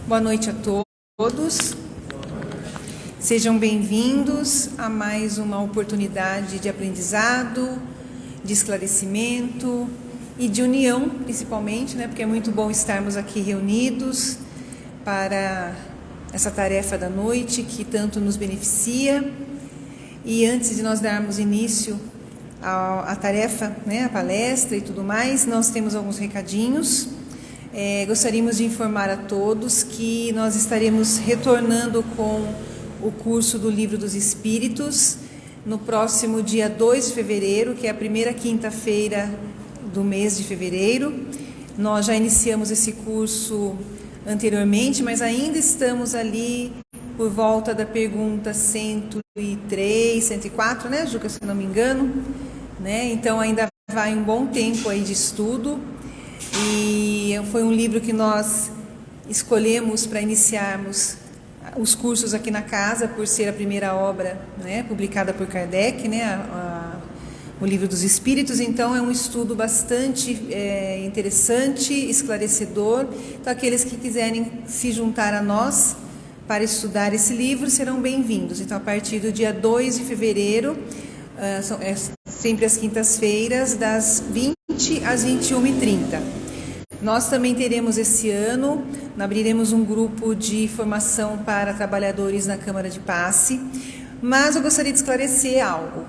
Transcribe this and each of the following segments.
Boa noite a todos. Sejam bem-vindos a mais uma oportunidade de aprendizado, de esclarecimento e de união, principalmente, porque é muito bom estarmos aqui reunidos para essa tarefa da noite que tanto nos beneficia. E antes de nós darmos início à tarefa, a palestra e tudo mais, nós temos alguns recadinhos. Gostaríamos de informar a todos que nós estaremos retornando com o curso do Livro dos Espíritos no próximo dia 2 de fevereiro, que é a primeira quinta-feira do mês de fevereiro. Nós já iniciamos esse curso anteriormente, mas ainda estamos ali por volta da pergunta 103, 104, Juca, se não me engano, Então ainda vai um bom tempo aí de estudo. E foi um livro que nós escolhemos para iniciarmos os cursos aqui na casa, por ser a primeira obra publicada por Kardec, o Livro dos Espíritos. Então é um estudo bastante interessante, esclarecedor. Então aqueles que quiserem se juntar a nós para estudar esse livro serão bem-vindos. Então a partir do dia 2 de fevereiro, sempre às quintas-feiras, das 20 às 21h30. Nós também teremos esse ano, abriremos um grupo de formação para trabalhadores na Câmara de Passe, mas eu gostaria de esclarecer algo.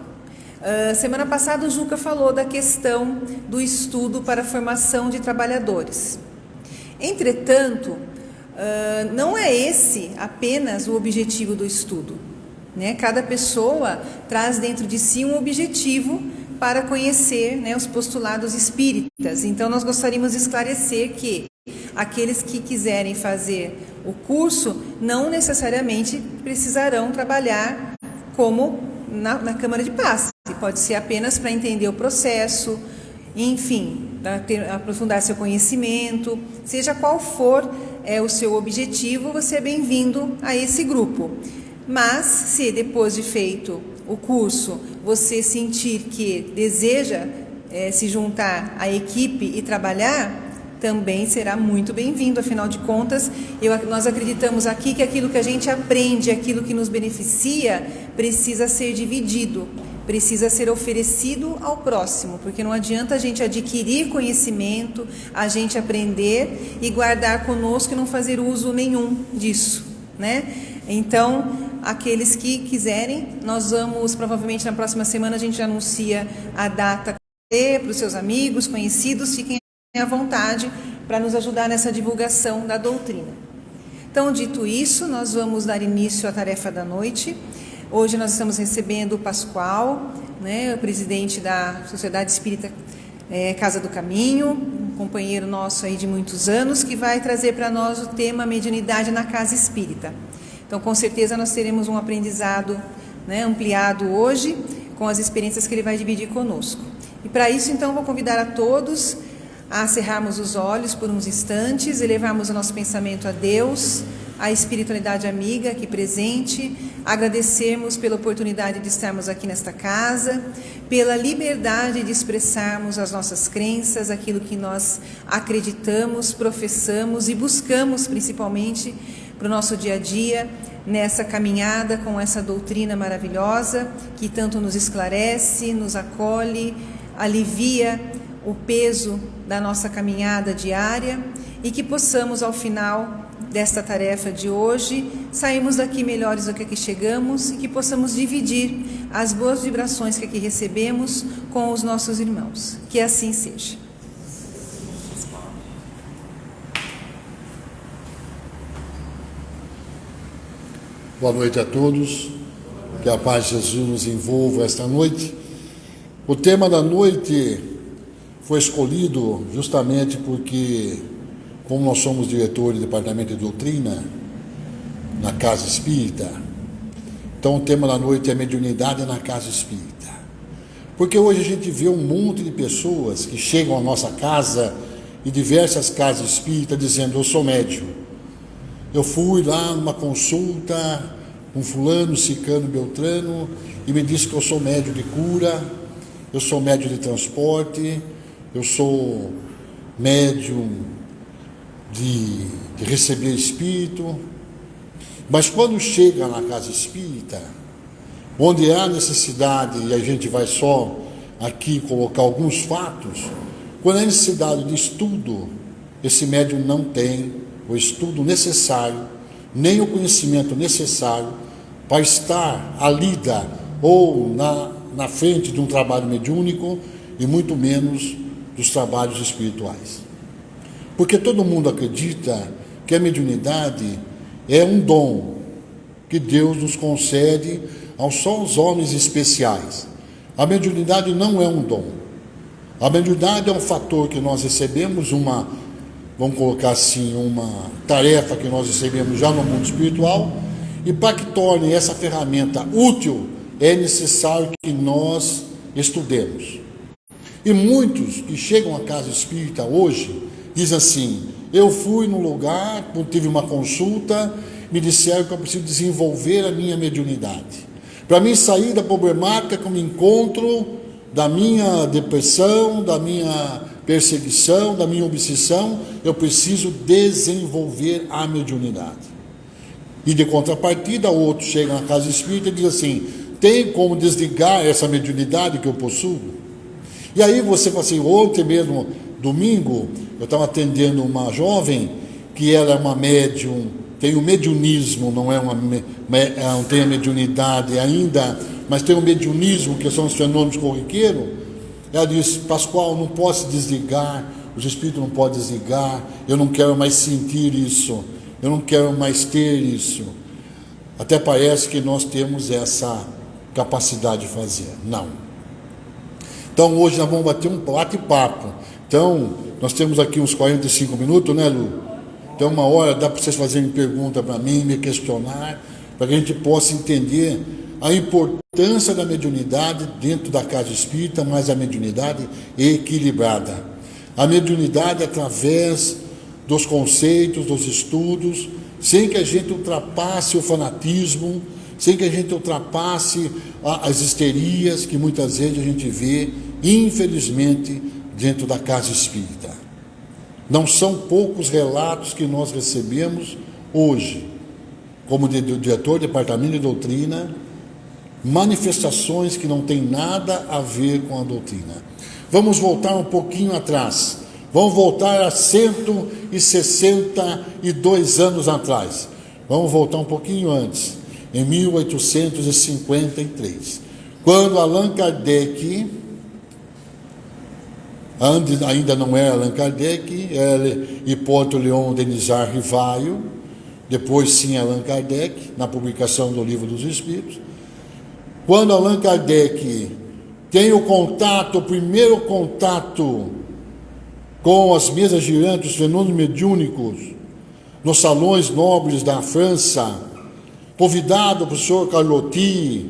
Semana passada o Juca falou da questão do estudo para a formação de trabalhadores. Entretanto, não é esse apenas o objetivo do estudo. Cada pessoa traz dentro de si um objetivo para conhecer os postulados espíritas. Então, nós gostaríamos de esclarecer que aqueles que quiserem fazer o curso não necessariamente precisarão trabalhar como na Câmara de Passe. Pode ser apenas para entender o processo, enfim, para aprofundar seu conhecimento. Seja qual for o seu objetivo, você é bem-vindo a esse grupo. Mas, se depois de feito o curso, você sentir que deseja se juntar à equipe e trabalhar, também será muito bem-vindo. Afinal de contas, nós acreditamos aqui que aquilo que a gente aprende, aquilo que nos beneficia, precisa ser dividido, precisa ser oferecido ao próximo, porque não adianta a gente adquirir conhecimento, a gente aprender e guardar conosco e não fazer uso nenhum disso, Então, aqueles que quiserem, nós vamos, provavelmente na próxima semana, a gente anuncia a data para os seus amigos, conhecidos, fiquem à vontade para nos ajudar nessa divulgação da doutrina. Então, dito isso, nós vamos dar início à tarefa da noite. Hoje nós estamos recebendo o Pascoal, o presidente da Sociedade Espírita Casa do Caminho, um companheiro nosso aí de muitos anos, que vai trazer para nós o tema mediunidade na casa espírita. Então, com certeza, nós teremos um aprendizado ampliado hoje com as experiências que ele vai dividir conosco. E para isso, então, vou convidar a todos a cerrarmos os olhos por uns instantes, elevarmos o nosso pensamento a Deus, a espiritualidade amiga aqui presente, agradecermos pela oportunidade de estarmos aqui nesta casa, pela liberdade de expressarmos as nossas crenças, aquilo que nós acreditamos, professamos e buscamos principalmente para o nosso dia a dia, nessa caminhada com essa doutrina maravilhosa que tanto nos esclarece, nos acolhe, alivia o peso da nossa caminhada diária e que possamos, ao final desta tarefa de hoje, sairmos daqui melhores do que aqui chegamos e que possamos dividir as boas vibrações que aqui recebemos com os nossos irmãos. Que assim seja. Boa noite a todos, que a paz de Jesus nos envolva esta noite. O tema da noite foi escolhido justamente porque, como nós somos diretores do Departamento de Doutrina na Casa Espírita, então o tema da noite é mediunidade na Casa Espírita. Porque hoje a gente vê um monte de pessoas que chegam à nossa casa e diversas casas espíritas dizendo: eu sou médium. Eu fui lá numa consulta com fulano, cicano, beltrano e me disse que eu sou médium de cura, eu sou médium de transporte, eu sou médium de receber espírito. Mas quando chega na casa espírita, onde há necessidade, e a gente vai só aqui colocar alguns fatos, quando há necessidade de estudo, esse médium não tem o estudo necessário, nem o conhecimento necessário para estar à lida ou na frente de um trabalho mediúnico e muito menos dos trabalhos espirituais. Porque todo mundo acredita que a mediunidade é um dom que Deus nos concede só aos homens especiais. A mediunidade não é um dom. A mediunidade é um fator que nós recebemos, vamos colocar assim, uma tarefa que nós recebemos já no mundo espiritual, e para que torne essa ferramenta útil, é necessário que nós estudemos. E muitos que chegam à casa espírita hoje, dizem assim: eu fui num lugar, tive uma consulta, me disseram que eu preciso desenvolver a minha mediunidade. Para mim sair da problemática que eu me encontro, da minha depressão, da minha perseguição, da minha obsessão, eu preciso desenvolver a mediunidade. E de contrapartida, outros chegam na casa espírita e dizem assim: tem como desligar essa mediunidade que eu possuo? E aí você fala assim, ontem mesmo, domingo, eu estava atendendo uma jovem que ela é uma médium, tem o mediunismo, não tem a mediunidade ainda, mas tem o mediunismo, que são os fenômenos corriqueiros. Ela disse: Pascoal, não posso desligar, os espíritos não podem desligar, eu não quero mais sentir isso, eu não quero mais ter isso. Até parece que nós temos essa capacidade de fazer. Não. Então hoje nós vamos bater um bate-papo. Então, nós temos aqui uns 45 minutos, né, Lu? Então, uma hora dá para vocês fazerem pergunta para mim, me questionar, para que a gente possa entender a importância da mediunidade dentro da casa espírita, mas a mediunidade equilibrada. A mediunidade através dos conceitos, dos estudos, sem que a gente ultrapasse o fanatismo, sem que a gente ultrapasse as histerias que muitas vezes a gente vê, infelizmente, dentro da casa espírita. Não são poucos relatos que nós recebemos hoje, como diretor do Departamento de Doutrina, manifestações que não têm nada a ver com a doutrina. Vamos voltar um pouquinho atrás. Vamos voltar a 162 anos atrás. Vamos voltar um pouquinho antes, em 1853, quando Allan Kardec, ainda não era Allan Kardec, era Hipólito Leon Denisard Rivaio, depois sim Allan Kardec, na publicação do Livro dos Espíritos. Quando Allan Kardec tem o primeiro contato com as mesas girantes, os fenômenos mediúnicos, nos salões nobres da França, convidado por professor Carlotti,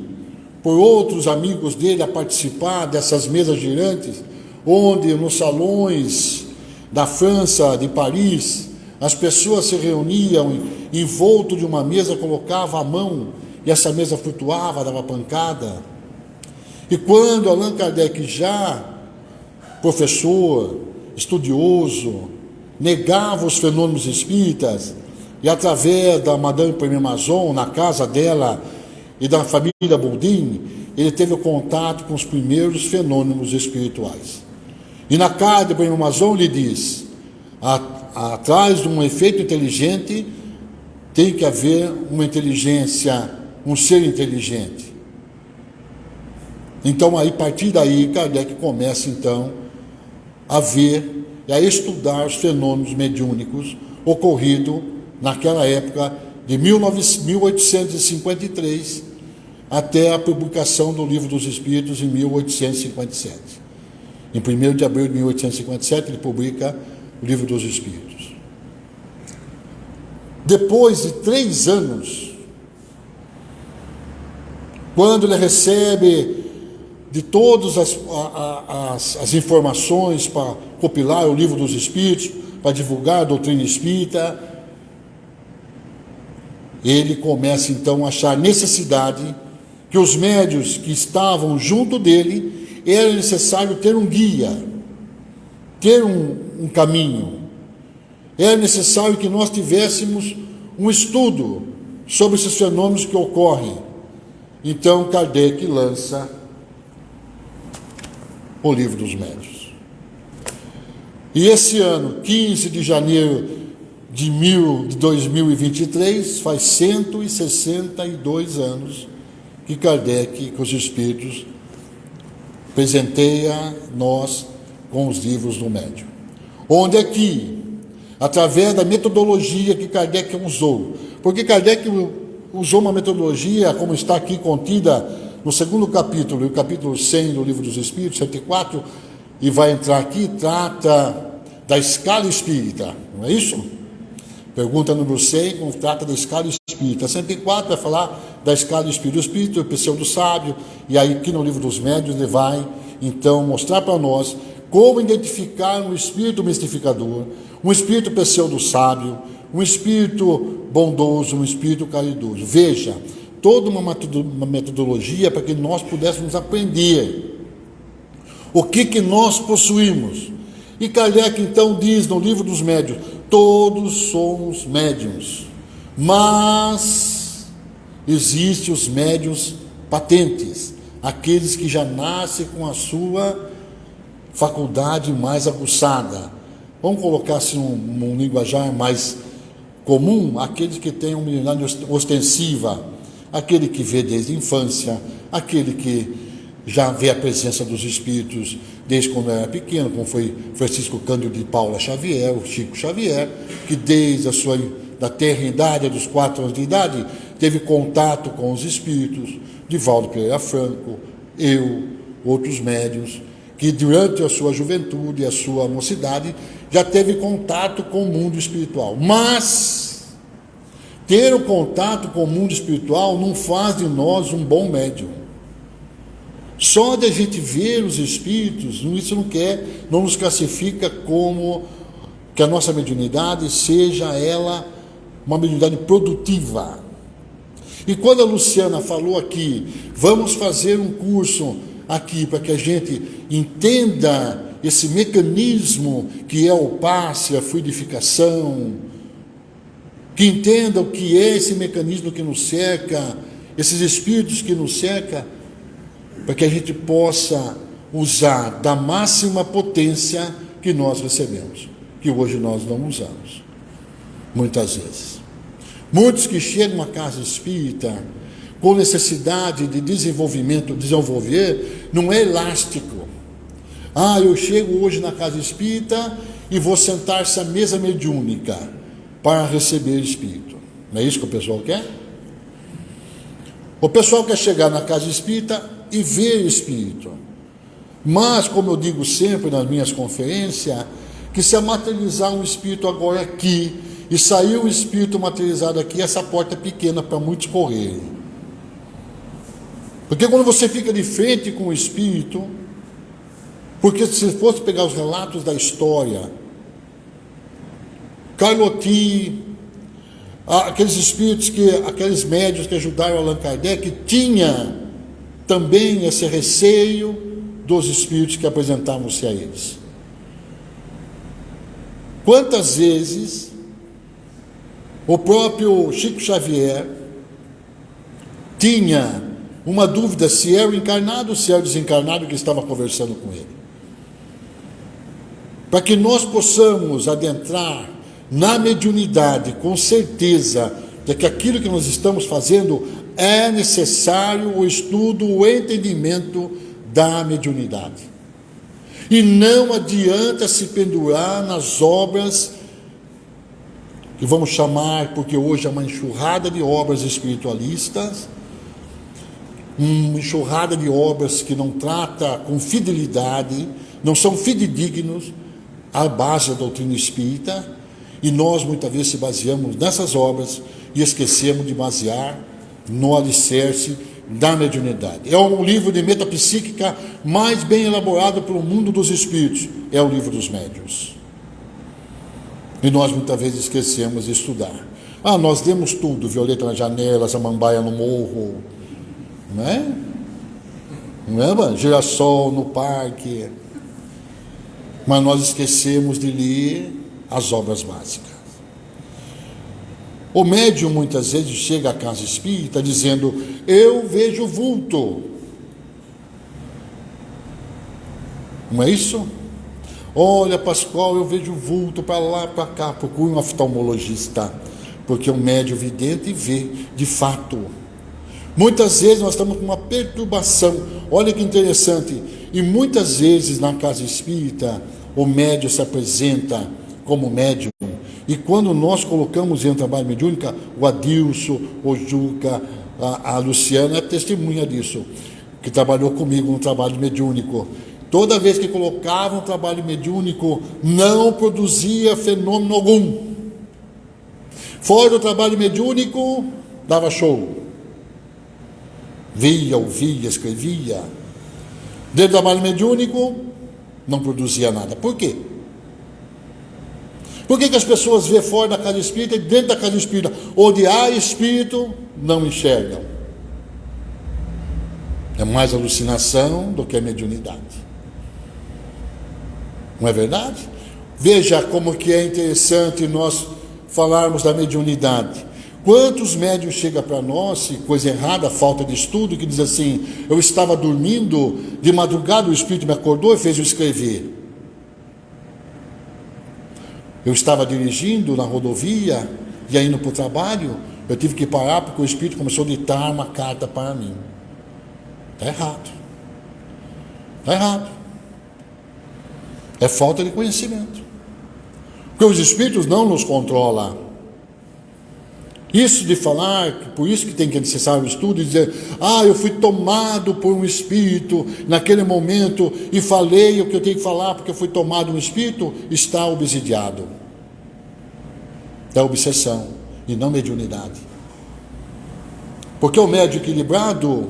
por outros amigos dele a participar dessas mesas girantes, onde nos salões da França, de Paris, as pessoas se reuniam em volta de uma mesa, colocavam a mão e essa mesa flutuava, dava pancada. E quando Allan Kardec, já professor, estudioso, negava os fenômenos espíritas, e através da Madame Premier Mazon, na casa dela e da família Boldin, ele teve o contato com os primeiros fenômenos espirituais. E na carta de Premier Mazon lhe diz: atrás de um efeito inteligente tem que haver uma inteligência, um ser inteligente. Então, aí, a partir daí, Kardec começa então a ver e a estudar os fenômenos mediúnicos ocorridos naquela época de 1853 até a publicação do Livro dos Espíritos em 1857. Em 1º de abril de 1857 ele publica o Livro dos Espíritos. Depois de 3 anos, quando ele recebe de todas as informações para compilar o Livro dos Espíritos, para divulgar a doutrina espírita, ele começa então a achar necessidade que os médios que estavam junto dele, era necessário ter um guia, ter um caminho. é necessário que nós tivéssemos um estudo sobre esses fenômenos que ocorrem. Então Kardec lança o Livro dos Médiuns. E esse ano, 15 de janeiro de 2023, faz 162 anos que Kardec, com os Espíritos, presenteia nós com os livros do médium. Onde aqui, através da metodologia que Kardec usou, porque Kardec usou uma metodologia, como está aqui contida no segundo capítulo, o capítulo 100 do Livro dos Espíritos, 104, e vai entrar aqui, trata da escala espírita, não é isso? Pergunta número 100, como trata da escala espírita. 104 vai falar da escala espírita. O espírito, o pseudo-sábio, e aí aqui no Livro dos Médiuns ele vai, então, mostrar para nós como identificar um espírito mistificador, um espírito pseudo-sábio, um espírito bondoso, um espírito caridoso. Veja, toda uma metodologia para que nós pudéssemos aprender o que nós possuímos. E Kardec então diz no Livro dos Médiuns: todos somos médiuns, mas existem os médiuns patentes, aqueles que já nascem com a sua faculdade mais aguçada. Vamos colocar assim um linguajar mais comum, aqueles que têm uma mediunidade ostensiva, aquele que vê desde a infância, aquele que já vê a presença dos espíritos desde quando era pequeno, como foi Francisco Cândido de Paula Xavier, o Chico Xavier, que desde da tenra dos 4 anos de idade, teve contato com os espíritos, Divaldo Pereira Franco, eu, outros médiuns, que durante a sua juventude e a sua mocidade já teve contato com o mundo espiritual. Mas ter o contato com o mundo espiritual não faz de nós um bom médium. Só de a gente ver os espíritos, isso não nos classifica como que a nossa mediunidade seja ela uma mediunidade produtiva. E quando a Luciana falou aqui, vamos fazer um curso aqui para que a gente entenda esse mecanismo que é o passe, a fluidificação, que entenda o que é esse mecanismo que nos cerca, esses espíritos que nos cercam, para que a gente possa usar da máxima potência que nós recebemos, que hoje nós não usamos, muitas vezes. Muitos que chegam à casa espírita com necessidade de desenvolver, não é elástico. Eu chego hoje na casa espírita e vou sentar-se à mesa mediúnica para receber espírito. Não é isso que o pessoal quer? O pessoal quer chegar na casa espírita e ver espírito. Mas, como eu digo sempre nas minhas conferências, que se materializar um espírito agora aqui e sair um espírito materializado aqui, essa porta é pequena para muitos correrem. Porque quando você fica de frente com o espírito, porque se fosse pegar os relatos da história, Carlotti, aqueles espíritos, aqueles médiuns que ajudaram Allan Kardec, tinha também esse receio dos espíritos que apresentavam-se a eles. Quantas vezes o próprio Chico Xavier tinha uma dúvida se era o encarnado ou se era o desencarnado que estava conversando com ele. Para que nós possamos adentrar na mediunidade com certeza de que aquilo que nós estamos fazendo é necessário o estudo, o entendimento da mediunidade. E não adianta se pendurar nas obras que vamos chamar, porque hoje é uma enxurrada de obras espiritualistas, uma enxurrada de obras que não trata com fidelidade, não são fidedignos à base da doutrina espírita, e nós muitas vezes se baseamos nessas obras e esquecemos de basear no alicerce da mediunidade. É o livro de metapsíquica mais bem elaborado pelo mundo dos espíritos, é o Livro dos Médiuns. E nós muitas vezes esquecemos de estudar. Nós lemos tudo, Violeta na janela, Samambaia no morro, não é? Não é, mano? Girassol no parque. Mas nós esquecemos de ler as obras básicas. O médium muitas vezes chega à casa espírita dizendo: eu vejo vulto. Não é isso? Olha, Pascoal, eu vejo vulto para lá, para cá. Procure um oftalmologista, porque o médium vidente vê de fato. Muitas vezes nós estamos com uma perturbação. Olha que interessante. E muitas vezes na casa espírita o médium se apresenta como médium. E quando nós colocamos em trabalho mediúnico, o Adilson, o Juca, a Luciana é testemunha disso, que trabalhou comigo no trabalho mediúnico. Toda vez que colocava um trabalho mediúnico, não produzia fenômeno algum. Fora do trabalho mediúnico, dava show. Via, ouvia, escrevia. Dentro do trabalho mediúnico, não produzia nada. Por quê? Por que as pessoas vê fora da casa espírita e dentro da casa espírita, onde há espírito, não enxergam? É mais alucinação do que a mediunidade. Não é verdade? Veja como que é interessante nós falarmos da mediunidade. Quantos médiuns chegam para nós, coisa errada, falta de estudo, que diz assim: eu estava dormindo, de madrugada o espírito me acordou e fez eu escrever. Eu estava dirigindo na rodovia, e indo para o trabalho, eu tive que parar porque o espírito começou a ditar uma carta para mim. Está errado. Está errado. É falta de conhecimento. Porque os espíritos não nos controlam. Isso de falar, por isso que tem que necessário o estudo, e dizer: eu fui tomado por um espírito naquele momento e falei o que eu tenho que falar porque eu fui tomado por um espírito, está obsidiado. É obsessão e não mediunidade. Porque o médium equilibrado,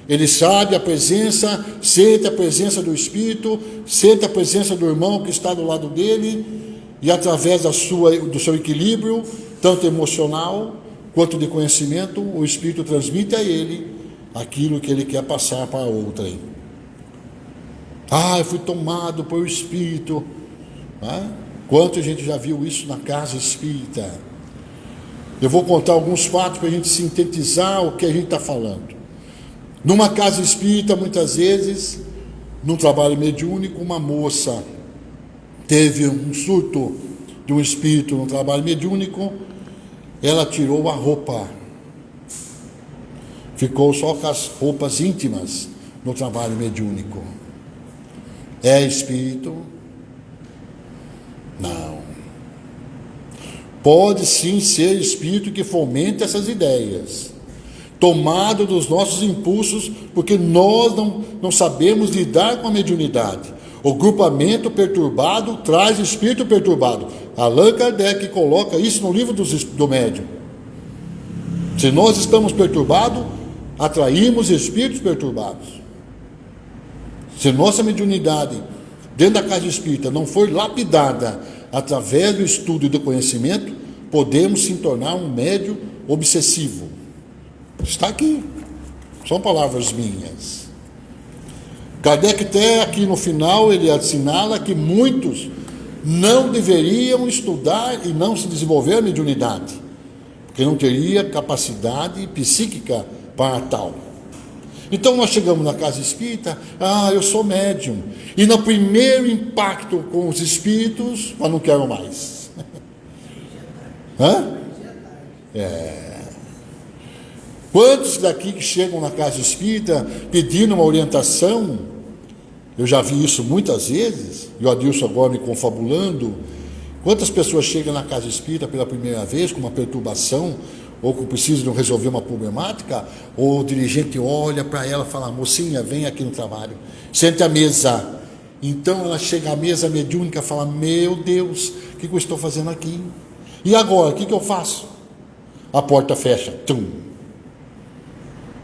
ele sabe a presença, sente a presença do espírito, sente a presença do irmão que está do lado dele, e através do seu equilíbrio, tanto emocional quanto de conhecimento, o espírito transmite a ele aquilo que ele quer passar para outrem. Eu fui tomado por espírito. Quanto a gente já viu isso na casa espírita? Eu vou contar alguns fatos para a gente sintetizar o que a gente está falando. Numa casa espírita, muitas vezes, num trabalho mediúnico, uma moça teve um surto de um espírito no trabalho mediúnico. Ela tirou a roupa, ficou só com as roupas íntimas no trabalho mediúnico. É espírito? Não. Pode sim ser espírito que fomente essas ideias, tomado dos nossos impulsos, porque nós não sabemos lidar com a mediunidade. O grupamento perturbado traz espírito perturbado. Allan Kardec coloca isso no livro do médium. Se nós estamos perturbados, atraímos espíritos perturbados. Se nossa mediunidade dentro da casa espírita não for lapidada através do estudo e do conhecimento, podemos se tornar um médium obsessivo. Está aqui, são palavras minhas. Kardec até aqui no final ele assinala que muitos não deveriam estudar e não se desenvolver a mediunidade, porque não teria capacidade psíquica para tal. Então nós chegamos na casa espírita: eu sou médium, e no primeiro impacto com os espíritos, mas não quero mais. Quantos daqui que chegam na casa espírita pedindo uma orientação? Eu já vi isso muitas vezes, e o Adilson agora me confabulando. Quantas pessoas chegam na casa espírita pela primeira vez com uma perturbação, ou que precisam resolver uma problemática, ou o dirigente olha para ela e fala: mocinha, vem aqui no trabalho, sente à mesa. Então ela chega à mesa mediúnica e fala: meu Deus, o que eu estou fazendo aqui? E agora, o que eu faço? A porta fecha, tum.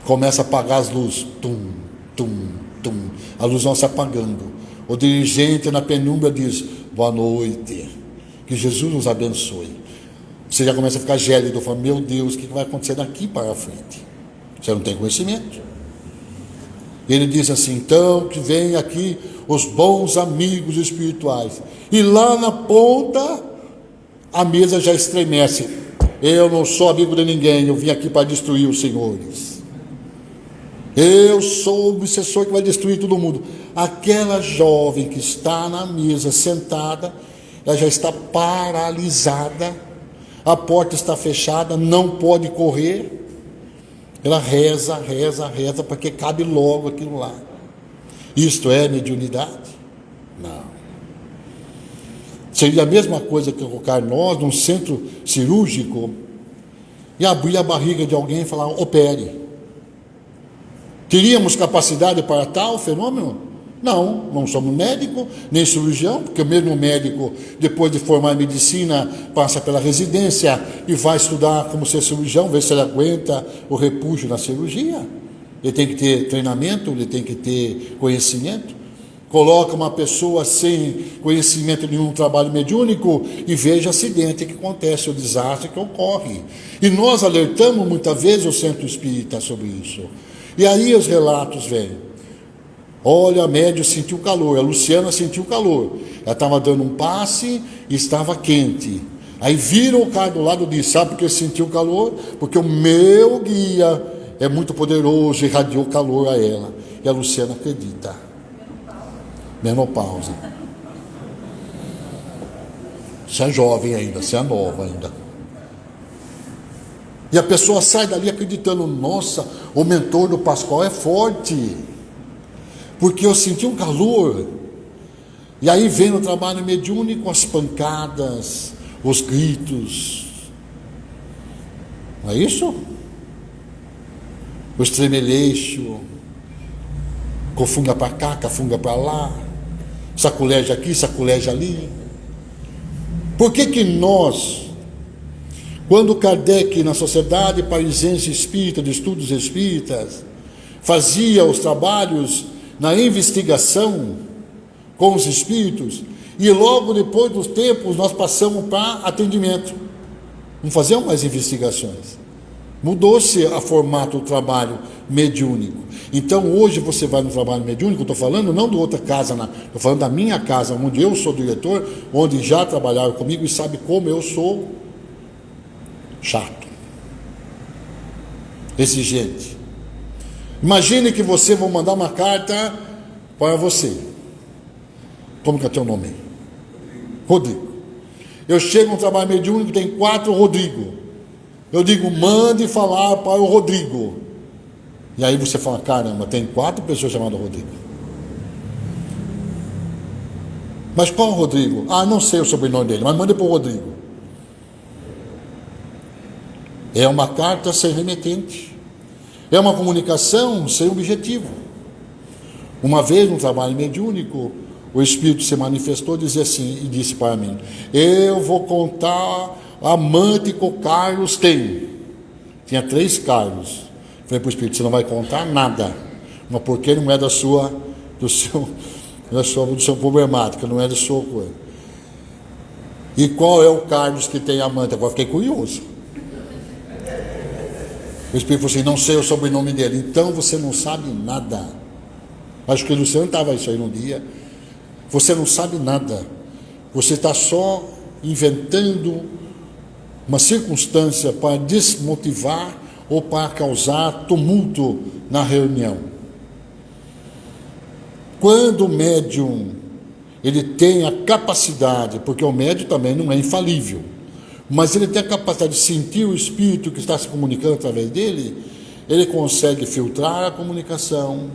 Começa a apagar as luzes, tum, tum, tum. A luz vai se apagando. O dirigente na penumbra diz: boa noite, que Jesus nos abençoe. Você já começa a ficar gélido, fala: meu Deus, o que vai acontecer daqui para frente? Você não tem conhecimento. Ele diz assim: então que vem aqui os bons amigos espirituais. E lá na ponta a mesa já estremece. Eu não sou amigo de ninguém, eu vim aqui para destruir os senhores. Eu sou o obsessor que vai destruir todo mundo. Aquela jovem que está na mesa sentada, ela já está paralisada, a porta está fechada, não pode correr. Ela reza para que cabe logo aquilo lá. Isto é mediunidade? Não. Seria a mesma coisa que colocar nós num centro cirúrgico e abrir a barriga de alguém e falar, opere. Teríamos capacidade para tal fenômeno? Não, não somos médico, nem cirurgião, porque o mesmo médico, depois de formar em medicina, passa pela residência e vai estudar como ser cirurgião, ver se ele aguenta o repúdio na cirurgia. Ele tem que ter treinamento, ele tem que ter conhecimento. Coloca uma pessoa sem conhecimento nenhum no trabalho mediúnico e veja o acidente que acontece, o desastre que ocorre. E nós alertamos muitas vezes o centro espírita sobre isso. E aí os relatos vêm. Olha, a médium sentiu calor, a Luciana sentiu calor. Ela estava dando um passe e estava quente. Aí viram o cara do lado e disse, sabe por que sentiu calor? Porque o meu guia é muito poderoso e irradiou calor a ela. E a Luciana acredita. Menopausa. Você é jovem ainda, você é nova ainda. E a pessoa sai dali acreditando, nossa, o mentor do Pascoal é forte. Porque eu senti um calor. E aí vem o trabalho mediúnico, as pancadas, os gritos. Não é isso? O estremeleixo, cofunga para cá, cafunga para lá, saculeja aqui, saculeja ali. Por que nós, quando Kardec, na Sociedade Parisiense Espírita, de Estudos Espíritas, fazia os trabalhos na investigação com os espíritos, e logo depois dos tempos nós passamos para atendimento, não fazemos mais investigações, mudou-se a formato do trabalho mediúnico. Então hoje você vai no trabalho mediúnico, estou falando não de outra casa, estou falando da minha casa, onde eu sou diretor, onde já trabalharam comigo e sabe como eu sou chato, exigente. Imagine que você vai mandar uma carta para você. Como que é teu nome? Rodrigo. Eu chego no trabalho mediúnico, tem 4 Rodrigo. Eu digo, mande falar para o Rodrigo. E aí você fala, caramba, tem 4 pessoas chamadas Rodrigo. Mas qual Rodrigo? Ah, não sei o sobrenome dele, mas mande para o Rodrigo. É uma carta sem remetente. É uma comunicação sem objetivo. Uma vez, no trabalho mediúnico, o Espírito se manifestou e disse para mim, eu vou contar a amante que o Carlos tem. Tinha 3 Carlos. Falei para o Espírito, você não vai contar nada. Mas porque não é do seu problemática, não é da sua coisa. E qual é o Carlos que tem amante? Agora fiquei curioso. O Espírito falou assim, não sei o sobrenome dele. Então você não sabe nada. Acho que o Luciano estava isso aí num dia. Você não sabe nada. Você está só inventando uma circunstância para desmotivar ou para causar tumulto na reunião. Quando o médium ele tem a capacidade, porque o médium também não é infalível, mas ele tem a capacidade de sentir o espírito que está se comunicando através dele, ele consegue filtrar a comunicação,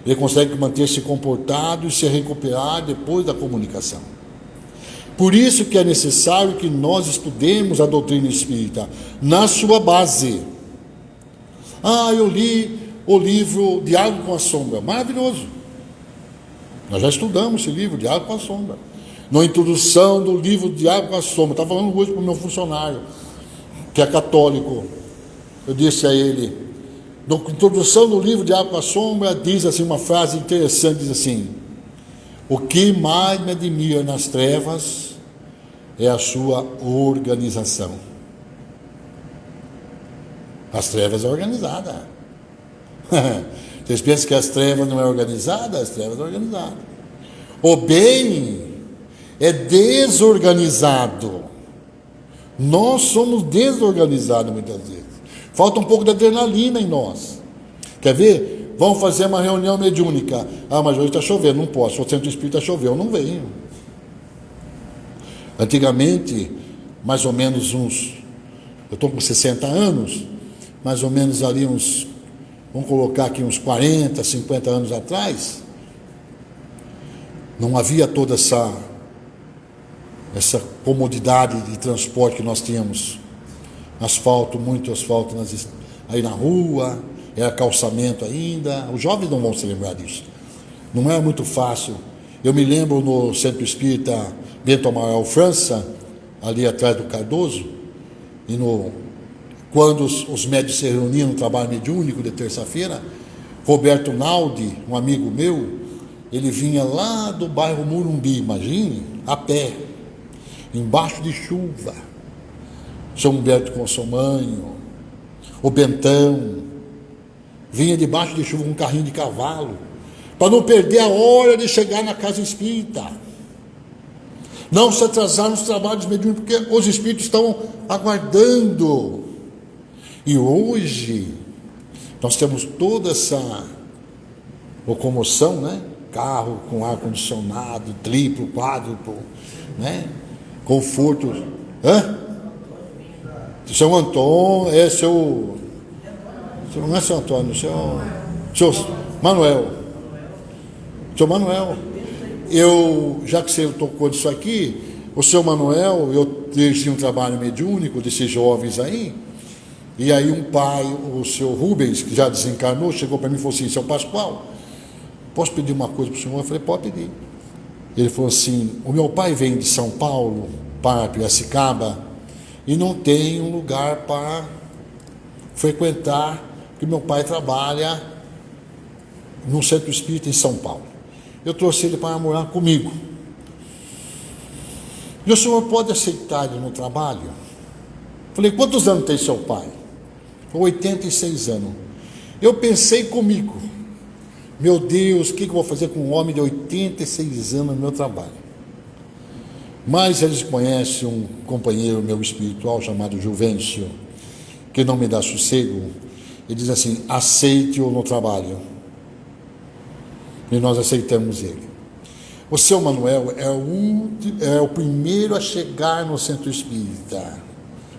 ele consegue manter-se comportado e se recuperar depois da comunicação. Por isso que é necessário que nós estudemos a doutrina espírita na sua base. Ah, eu li o livro Diálogo com a Sombra, maravilhoso. Nós já estudamos esse livro, Diálogo com a Sombra. Na introdução do livro Diálogo com a Sombra, estava falando hoje para o meu funcionário, que é católico. Eu disse a ele, na introdução do livro Diálogo com a Sombra, diz assim uma frase interessante, diz assim, o que mais me admira nas trevas é a sua organização. As trevas é organizada. Vocês pensam que as trevas não é organizada? As trevas é organizada. O bem é desorganizado. Nós somos desorganizados muitas vezes. Falta um pouco de adrenalina em nós. Quer ver? Vamos fazer uma reunião mediúnica. Ah, mas hoje está chovendo, não posso. O centro espírita choveu, eu não venho. Antigamente, mais ou menos eu estou com 60 anos, mais ou menos ali vamos colocar aqui uns 40, 50 anos atrás, não havia toda essa comodidade de transporte que nós tínhamos. Asfalto, muito asfalto aí na rua, era calçamento ainda. Os jovens não vão se lembrar disso. Não era muito fácil. Eu me lembro no Centro Espírita Bento Amaral França, ali atrás do Cardoso, e quando os médios se reuniam no trabalho mediúnico de terça-feira, Roberto Naldi, um amigo meu, ele vinha lá do bairro Murumbi, imagine, a pé, embaixo de chuva. São Humberto Consomanho, o Bentão, vinha debaixo de chuva com um carrinho de cavalo, para não perder a hora de chegar na casa espírita. Não se atrasar nos trabalhos mediúnicos, porque os espíritos estão aguardando. E hoje, nós temos toda essa locomoção, né? Carro com ar-condicionado, triplo, quádruplo, né? Conforto. São Antônio, não é São Antônio, seu Manuel. Seu Manuel. Já que você tocou disso aqui, o seu Manuel, eu tinha um trabalho mediúnico desses jovens aí, e aí um pai, o seu Rubens, que já desencarnou, chegou para mim e falou assim: seu Pascoal, posso pedir uma coisa para o senhor? Eu falei: pode pedir. Ele falou assim: o meu pai vem de São Paulo para Piracicaba e não tem um lugar para frequentar, porque meu pai trabalha num centro espírita em São Paulo. Eu trouxe ele para morar comigo. E o senhor pode aceitar ele no trabalho? Falei: quantos anos tem seu pai? 86 anos. Eu pensei comigo: meu Deus, o que eu vou fazer com um homem de 86 anos no meu trabalho? Mas eles conhecem um companheiro meu espiritual chamado Juvencio, que não me dá sossego. Ele diz assim: aceite-o no trabalho. E nós aceitamos ele. O seu Manuel é o primeiro a chegar no centro espírita.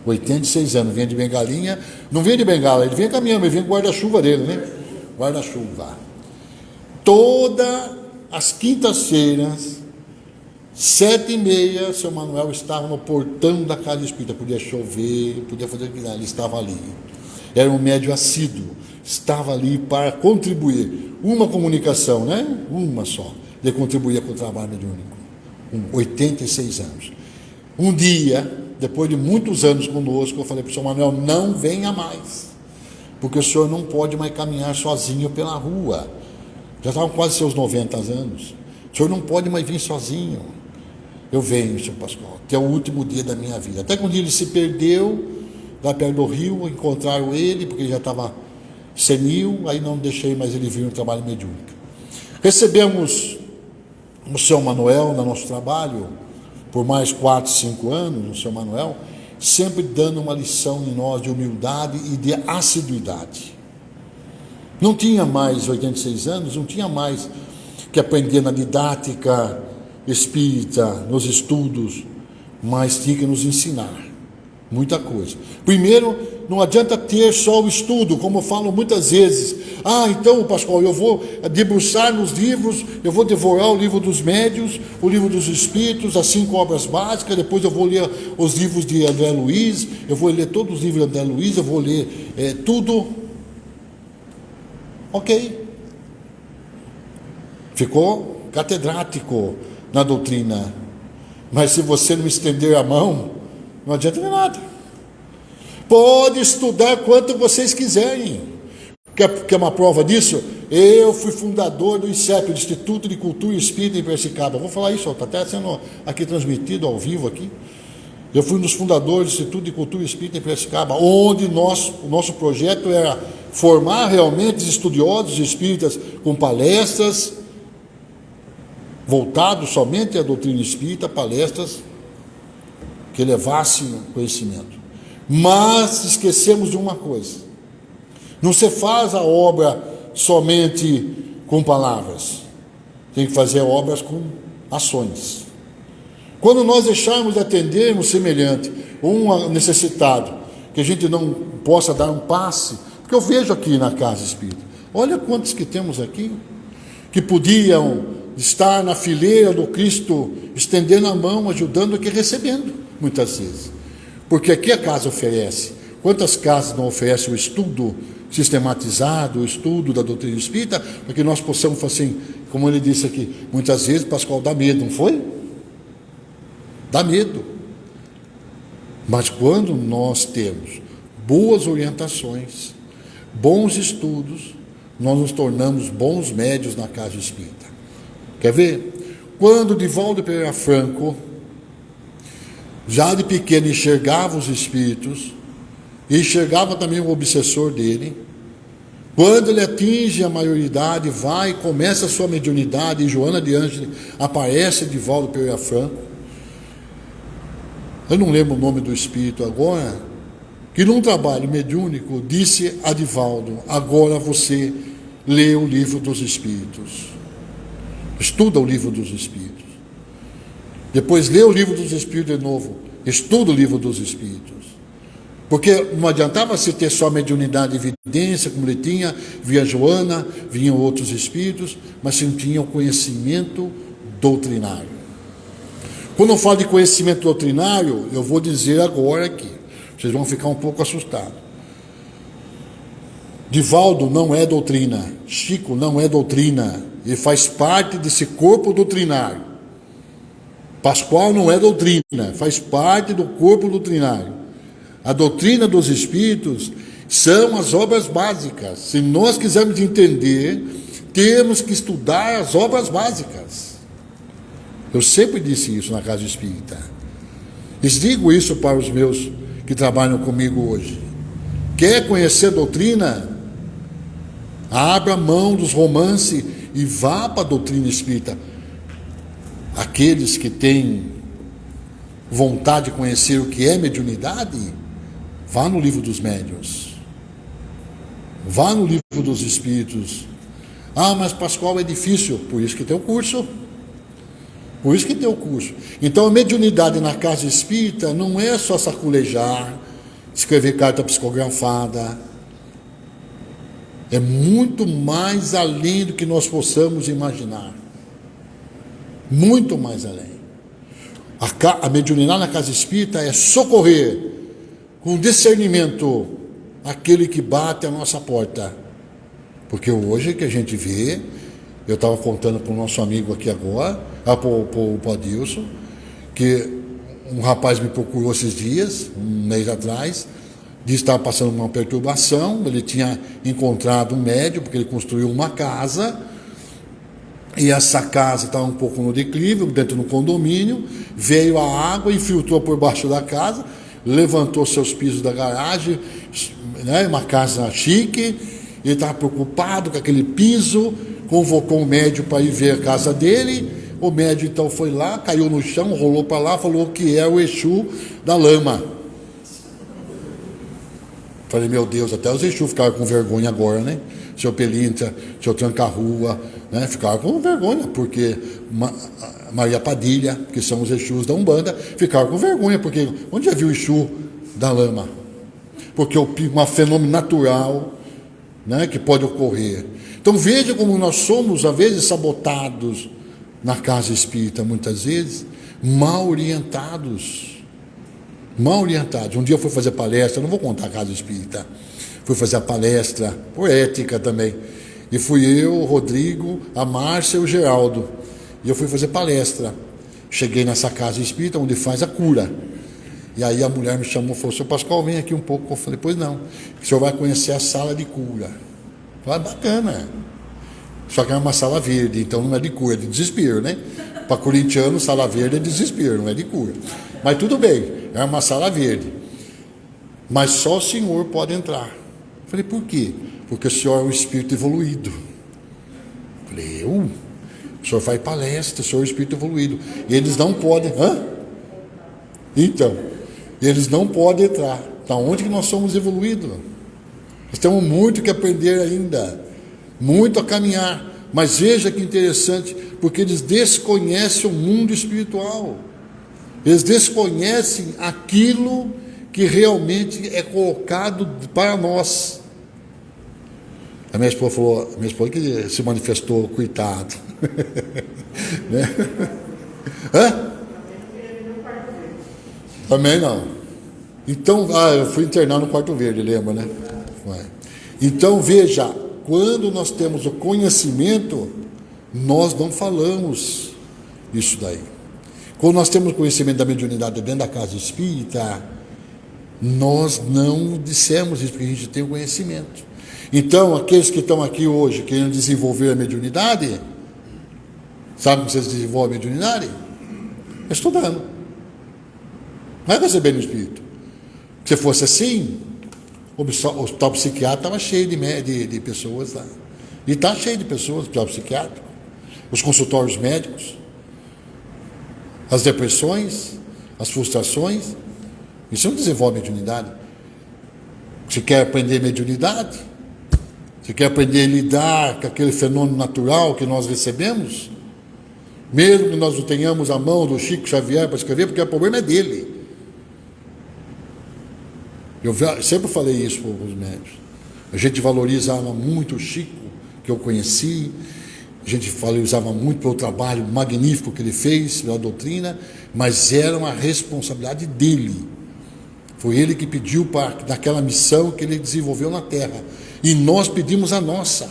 86 anos, vinha de bengalinha. Não vinha de bengala, ele vinha caminhando, ele vinha com o guarda-chuva dele, né? Guarda-chuva. Todas as quintas-feiras, 7h30, seu Manuel estava no portão da casa espírita. Podia chover, podia fazer o que ele estava ali. Era um médium assíduo, estava ali para contribuir. Uma comunicação, né? Uma só, de contribuir com o trabalho mediúnico. Com 86 anos. Um dia, depois de muitos anos conosco, eu falei para o senhor Manuel: não venha mais, porque o senhor não pode mais caminhar sozinho pela rua. Já estavam quase seus 90 anos. O senhor não pode mais vir sozinho. Eu venho, senhor Pascoal, até o último dia da minha vida. Até que um dia ele se perdeu, lá perto do rio, encontraram ele, porque ele já estava senil, aí não deixei mais ele vir no trabalho mediúnico. Recebemos o seu Manuel no nosso trabalho, por mais 4, 5 anos, o seu Manuel, sempre dando uma lição em nós de humildade e de assiduidade. Não tinha mais 86 anos, não tinha mais que aprender na didática espírita, nos estudos, mas tinha que nos ensinar muita coisa. Primeiro, não adianta ter só o estudo, como eu falo muitas vezes. Então, Pascoal, eu vou debruçar nos livros, eu vou devorar o livro dos médiuns, o livro dos espíritos, as 5 obras básicas, depois eu vou ler os livros de André Luiz, eu vou ler todos os livros de André Luiz, eu vou ler tudo. Ok. Ficou catedrático na doutrina. Mas se você não estender a mão, não adianta de nada. Pode estudar quanto vocês quiserem. Quer uma prova disso? Eu fui fundador do ICEP, do Instituto de Cultura Espírita em Piracicaba. Vou falar isso, está até sendo aqui transmitido ao vivo aqui. Eu fui um dos fundadores do Instituto de Cultura Espírita em Piracicaba, onde o nosso projeto era formar realmente estudiosos espíritas com palestras voltados somente à doutrina espírita, palestras que levasse conhecimento. Mas esquecemos de uma coisa: não se faz a obra somente com palavras, tem que fazer obras com ações. Quando nós deixarmos de atender um semelhante, um necessitado, que a gente não possa dar um passe, porque eu vejo aqui na casa espírita, olha quantos que temos aqui, que podiam estar na fileira do Cristo, estendendo a mão, ajudando aqui, recebendo, muitas vezes. Porque aqui a casa oferece. Quantas casas não oferecem o estudo sistematizado, o estudo da doutrina espírita, para que nós possamos, assim, como ele disse aqui, muitas vezes, Pascoal, dá medo, não foi? Dá medo. Mas quando nós temos boas orientações, bons estudos, nós nos tornamos bons médios na casa espírita. Quer ver? Quando Divaldo Pereira Franco, já de pequeno, enxergava os espíritos, e enxergava também o obsessor dele, quando ele atinge a maioridade, vai e começa a sua mediunidade, e Joana de Ângeles aparece Divaldo Pereira Franco, eu não lembro o nome do espírito agora, que num trabalho mediúnico disse a Divaldo: agora você lê o livro dos espíritos, estuda o livro dos espíritos, depois lê o livro dos espíritos de novo, estuda o livro dos espíritos, porque não adiantava se ter só mediunidade e evidência, como ele tinha, via Joana, vinham outros espíritos, mas se não tinha o conhecimento doutrinário. Quando eu falo de conhecimento doutrinário, eu vou dizer agora aqui, vocês vão ficar um pouco assustados. Divaldo não é doutrina, Chico não é doutrina, ele faz parte desse corpo doutrinário. Pascoal não é doutrina, faz parte do corpo doutrinário. A doutrina dos espíritos são as obras básicas. Se nós quisermos entender, temos que estudar as obras básicas. Eu sempre disse isso na casa espírita. E digo isso para os meus que trabalham comigo hoje. Quer conhecer a doutrina? Abra mão dos romances e vá para a doutrina espírita. Aqueles que têm vontade de conhecer o que é mediunidade, vá no livro dos médiuns, vá no livro dos espíritos. Ah, mas Pascoal, é difícil. Por isso que tem o curso. Por isso que tem o curso. Então a mediunidade na casa espírita não é só saculejar, escrever carta psicografada. É muito mais além do que nós possamos imaginar. Muito mais além. A mediunidade na casa espírita é socorrer com discernimento aquele que bate a nossa porta. Porque hoje que a gente vê, eu estava contando para o nosso amigo aqui agora, para o Adilson, que um rapaz me procurou esses dias, um mês atrás, disse que estava passando uma perturbação, ele tinha encontrado um médium, porque ele construiu uma casa, e essa casa estava um pouco no declive, dentro do condomínio, veio a água, infiltrou por baixo da casa, levantou seus pisos da garagem, né, uma casa chique, ele estava preocupado com aquele piso, convocou um médium para ir ver a casa dele. O médium então foi lá, caiu no chão, rolou para lá, falou que é o Exu da lama. Falei, meu Deus, até os Exu ficaram com vergonha agora, né? Seu Pelintra, seu Tranca-Rua, né? Ficaram com vergonha, porque Maria Padilha, que são os Exus da Umbanda, ficaram com vergonha, porque onde já viu o Exu da lama? Porque é um fenômeno natural, né, que pode ocorrer. Então veja como nós somos, às vezes, sabotados na casa espírita, muitas vezes, mal orientados. Mal orientados. Um dia eu fui fazer palestra, não vou contar a casa espírita, fui fazer a palestra, por ética também, e fui eu, o Rodrigo, a Márcia e o Geraldo, e eu fui fazer palestra. Cheguei nessa casa espírita onde faz a cura, e aí a mulher me chamou e falou, seu Pascoal, vem aqui um pouco. Eu falei, pois não, o senhor vai conhecer a sala de cura. Eu falei, bacana, só que é uma sala verde, então não é de cura, é de desespero, né? Para corintiano, sala verde é desespero, não é de cura. Mas tudo bem, é uma sala verde. Mas só o senhor pode entrar. Eu falei, por quê? Porque o senhor é um espírito evoluído. Eu falei, o senhor faz palestra, o senhor é um espírito evoluído. E eles não podem. Hã? Então, eles não podem entrar. Da onde que nós somos evoluídos? Nós temos muito que aprender ainda, muito a caminhar. Mas veja que interessante, porque eles desconhecem o mundo espiritual. Eles desconhecem aquilo que realmente é colocado para nós. A minha esposa falou, a minha esposa que se manifestou, coitado. Né? Hã? Também não. Então, eu fui internar no Quarto Verde, lembra, né? Então, veja, quando nós temos o conhecimento, nós não falamos isso daí. Quando nós temos conhecimento da mediunidade dentro da casa espírita, nós não dissemos isso, porque a gente tem o conhecimento. Então, aqueles que estão aqui hoje querendo desenvolver a mediunidade, sabe como vocês desenvolvem a mediunidade? Estudando. Não é recebendo o espírito. Se fosse assim, o hospital psiquiátrico estava cheio de pessoas lá. E está cheio de pessoas no hospital psiquiátrico. Os consultórios médicos, as depressões, as frustrações. Isso não desenvolve mediunidade. Você quer aprender mediunidade? Você quer aprender a lidar com aquele fenômeno natural que nós recebemos? Mesmo que nós não tenhamos a mão do Chico Xavier para escrever, porque o problema é dele. Eu sempre falei isso para os médicos. A gente valorizava muito o Chico, que eu conheci. A gente valorizava muito pelo trabalho magnífico que ele fez pela doutrina, mas era uma responsabilidade dele. Foi ele que pediu naquela missão que ele desenvolveu na Terra. E nós pedimos a nossa.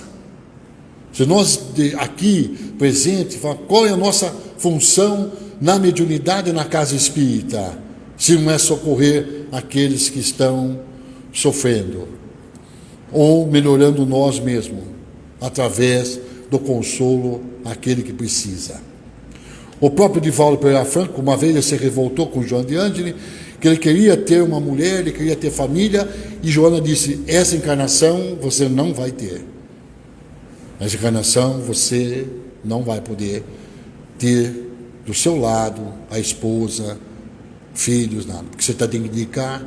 Se nós aqui, presente, qual é a nossa função na mediunidade na casa espírita? Se não é socorrer aqueles que estão sofrendo, ou melhorando nós mesmos, através do consolo àquele que precisa. O próprio Divaldo Pereira Franco, uma vez ele se revoltou com Joana de Ângeli, que ele queria ter uma mulher, ele queria ter família, e Joana disse, essa encarnação você não vai ter. Essa encarnação você não vai poder ter do seu lado a esposa, filhos, nada, porque você está tem que dedicar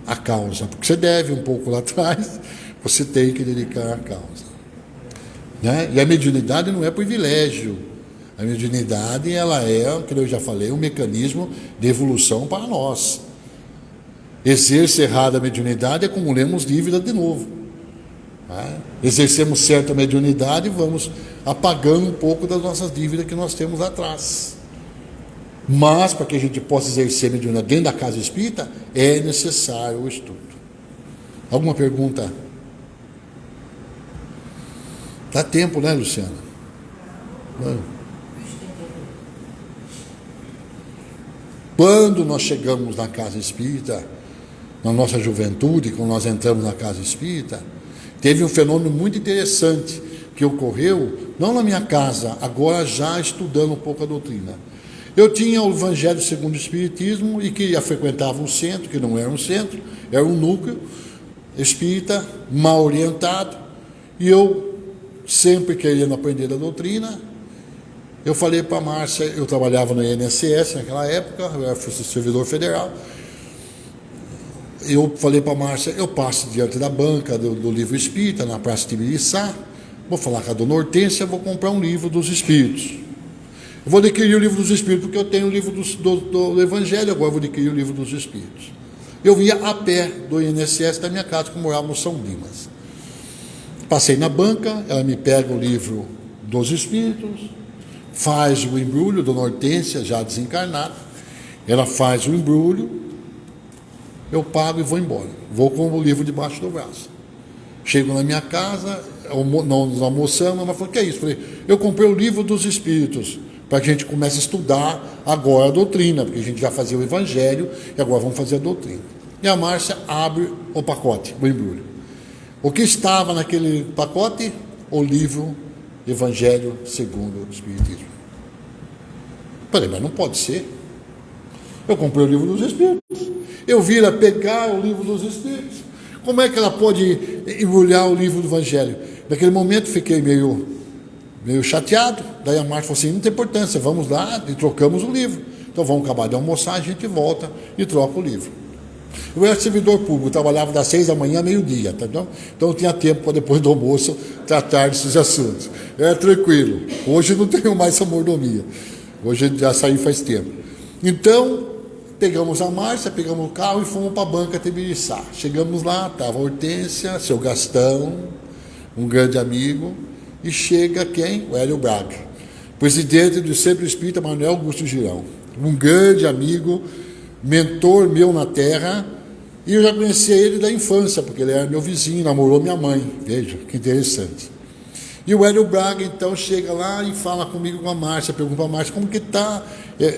a causa, porque você deve um pouco lá atrás, você tem que dedicar a causa, né? E a mediunidade não é privilégio, a mediunidade ela é, como eu já falei, um mecanismo de evolução para nós. Exercer errado a mediunidade é como lemos dívida de novo, né? Exercemos certa mediunidade e vamos apagando um pouco das nossas dívidas que nós temos lá atrás. Mas, para que a gente possa exercer a mediunidade dentro da casa espírita, é necessário o estudo. Alguma pergunta? Dá tempo, né, Luciana? Quando nós chegamos na casa espírita, na nossa juventude, quando nós entramos na casa espírita, teve um fenômeno muito interessante que ocorreu, não na minha casa, agora já estudando um pouco a doutrina. Eu tinha o Evangelho segundo o Espiritismo e que frequentava um centro, que não era um centro, era um núcleo espírita, mal orientado, e eu, sempre querendo aprender a doutrina, eu falei para a Márcia, eu trabalhava no INSS naquela época, eu era servidor federal, eu falei para a Márcia, eu passo diante da banca do livro espírita, na Praça Tibiriçá, vou falar com a dona Hortência, vou comprar um livro dos Espíritos. Eu vou adquirir o livro dos Espíritos, porque eu tenho o livro do Evangelho, agora eu vou adquirir o livro dos Espíritos. Eu vinha a pé do INSS da minha casa, que eu morava no São Dimas. Passei na banca, ela me pega o livro dos Espíritos, faz o embrulho, dona Hortência, já desencarnada, ela faz o embrulho, eu pago e vou embora. Vou com o livro debaixo do braço. Chego na minha casa, nós almoçamos, ela falou, o que é isso? Eu falei, eu comprei o livro dos Espíritos, para que a gente comece a estudar agora a doutrina, porque a gente já fazia o Evangelho e agora vamos fazer a doutrina. E a Márcia abre o pacote, o embrulho. O que estava naquele pacote? O livro Evangelho segundo o Espiritismo. Falei, mas não pode ser. Eu comprei o livro dos Espíritos. Eu vi ela pegar o livro dos Espíritos. Como é que ela pode embrulhar o livro do Evangelho? Naquele momento fiquei meio chateado. Daí a Márcia falou assim, não tem importância, vamos lá e trocamos o livro. Então vamos acabar de almoçar, a gente volta e troca o livro. Eu era servidor público, trabalhava das 6 da manhã a meio-dia, tá bom? Então eu tinha tempo para depois do almoço tratar desses assuntos. Era tranquilo. Hoje eu não tenho mais essa mordomia. Hoje já saí faz tempo. Então, pegamos a Márcia, pegamos o carro e fomos para a banca Tibiriçá. Chegamos lá, estava a Hortência, seu Gastão, um grande amigo, e chega quem? O Hélio Braga, presidente do Centro Espírita Manuel Augusto Girão. Um grande amigo, mentor meu na terra, e eu já conhecia ele da infância, porque ele era meu vizinho, namorou minha mãe. Veja, que interessante. E o Hélio Braga, então, chega lá e fala comigo, com a Márcia, pergunta para a Márcia, como que está,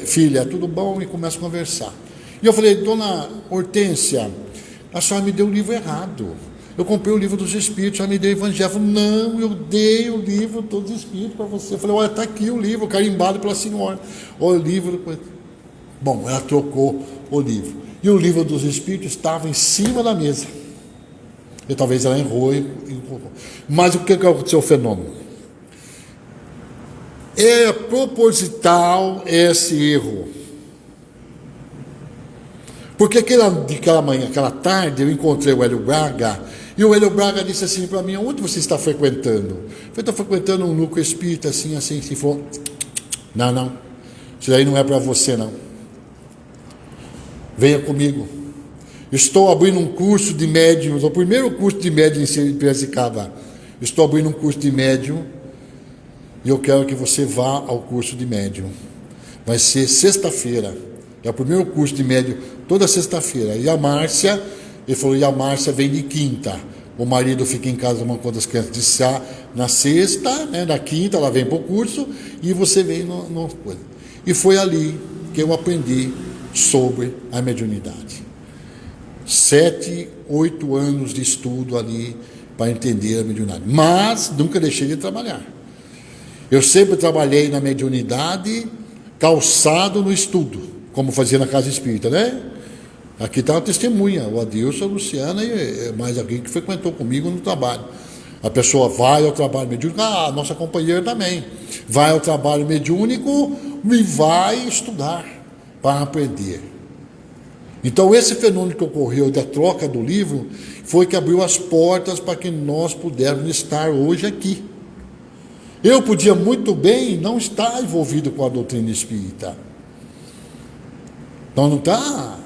filha, tudo bom? E começa a conversar. E eu falei, dona Hortência, a senhora me deu o livro errado. Eu comprei o livro dos Espíritos, a senhora me deu o Evangelho. Eu falei, não, eu dei o livro dos Espíritos para você. Eu falei, olha, está aqui o livro, carimbado pela senhora. Olha o livro. Bom, ela trocou o livro. E o livro dos Espíritos estava em cima da mesa. E talvez ela errou. Mas o que aconteceu o fenômeno? É proposital esse erro. Porque aquela manhã, aquela tarde, eu encontrei o Hélio Braga, e o Hélio Braga disse assim para mim, onde você está frequentando? Eu estou frequentando um núcleo espírita, assim, falou, não, isso daí não é para você, não. Venha comigo. Estou abrindo um curso de médium, o primeiro curso de médium em Piracicaba. Estou abrindo um curso de médium e eu quero que você vá ao curso de médium. Vai ser sexta-feira. É o primeiro curso de médium, toda sexta-feira. E a Márcia, ele falou, e a Márcia vem de quinta. O marido fica em casa tomando conta das crianças de chá na sexta, né, na quinta, ela vem para o curso e você vem no coisa. E foi ali que eu aprendi sobre a mediunidade. 7, 8 anos de estudo ali para entender a mediunidade. Mas nunca deixei de trabalhar. Eu sempre trabalhei na mediunidade, calçado no estudo, como fazia na Casa Espírita, né? Aqui está uma testemunha, o Adilson, a Luciana e mais alguém que frequentou comigo no trabalho. A pessoa vai ao trabalho mediúnico, a nossa companheira também. Vai ao trabalho mediúnico e vai estudar para aprender. Então, esse fenômeno que ocorreu da troca do livro foi que abriu as portas para que nós pudéssemos estar hoje aqui. Eu podia muito bem não estar envolvido com a doutrina espírita. Então, não está.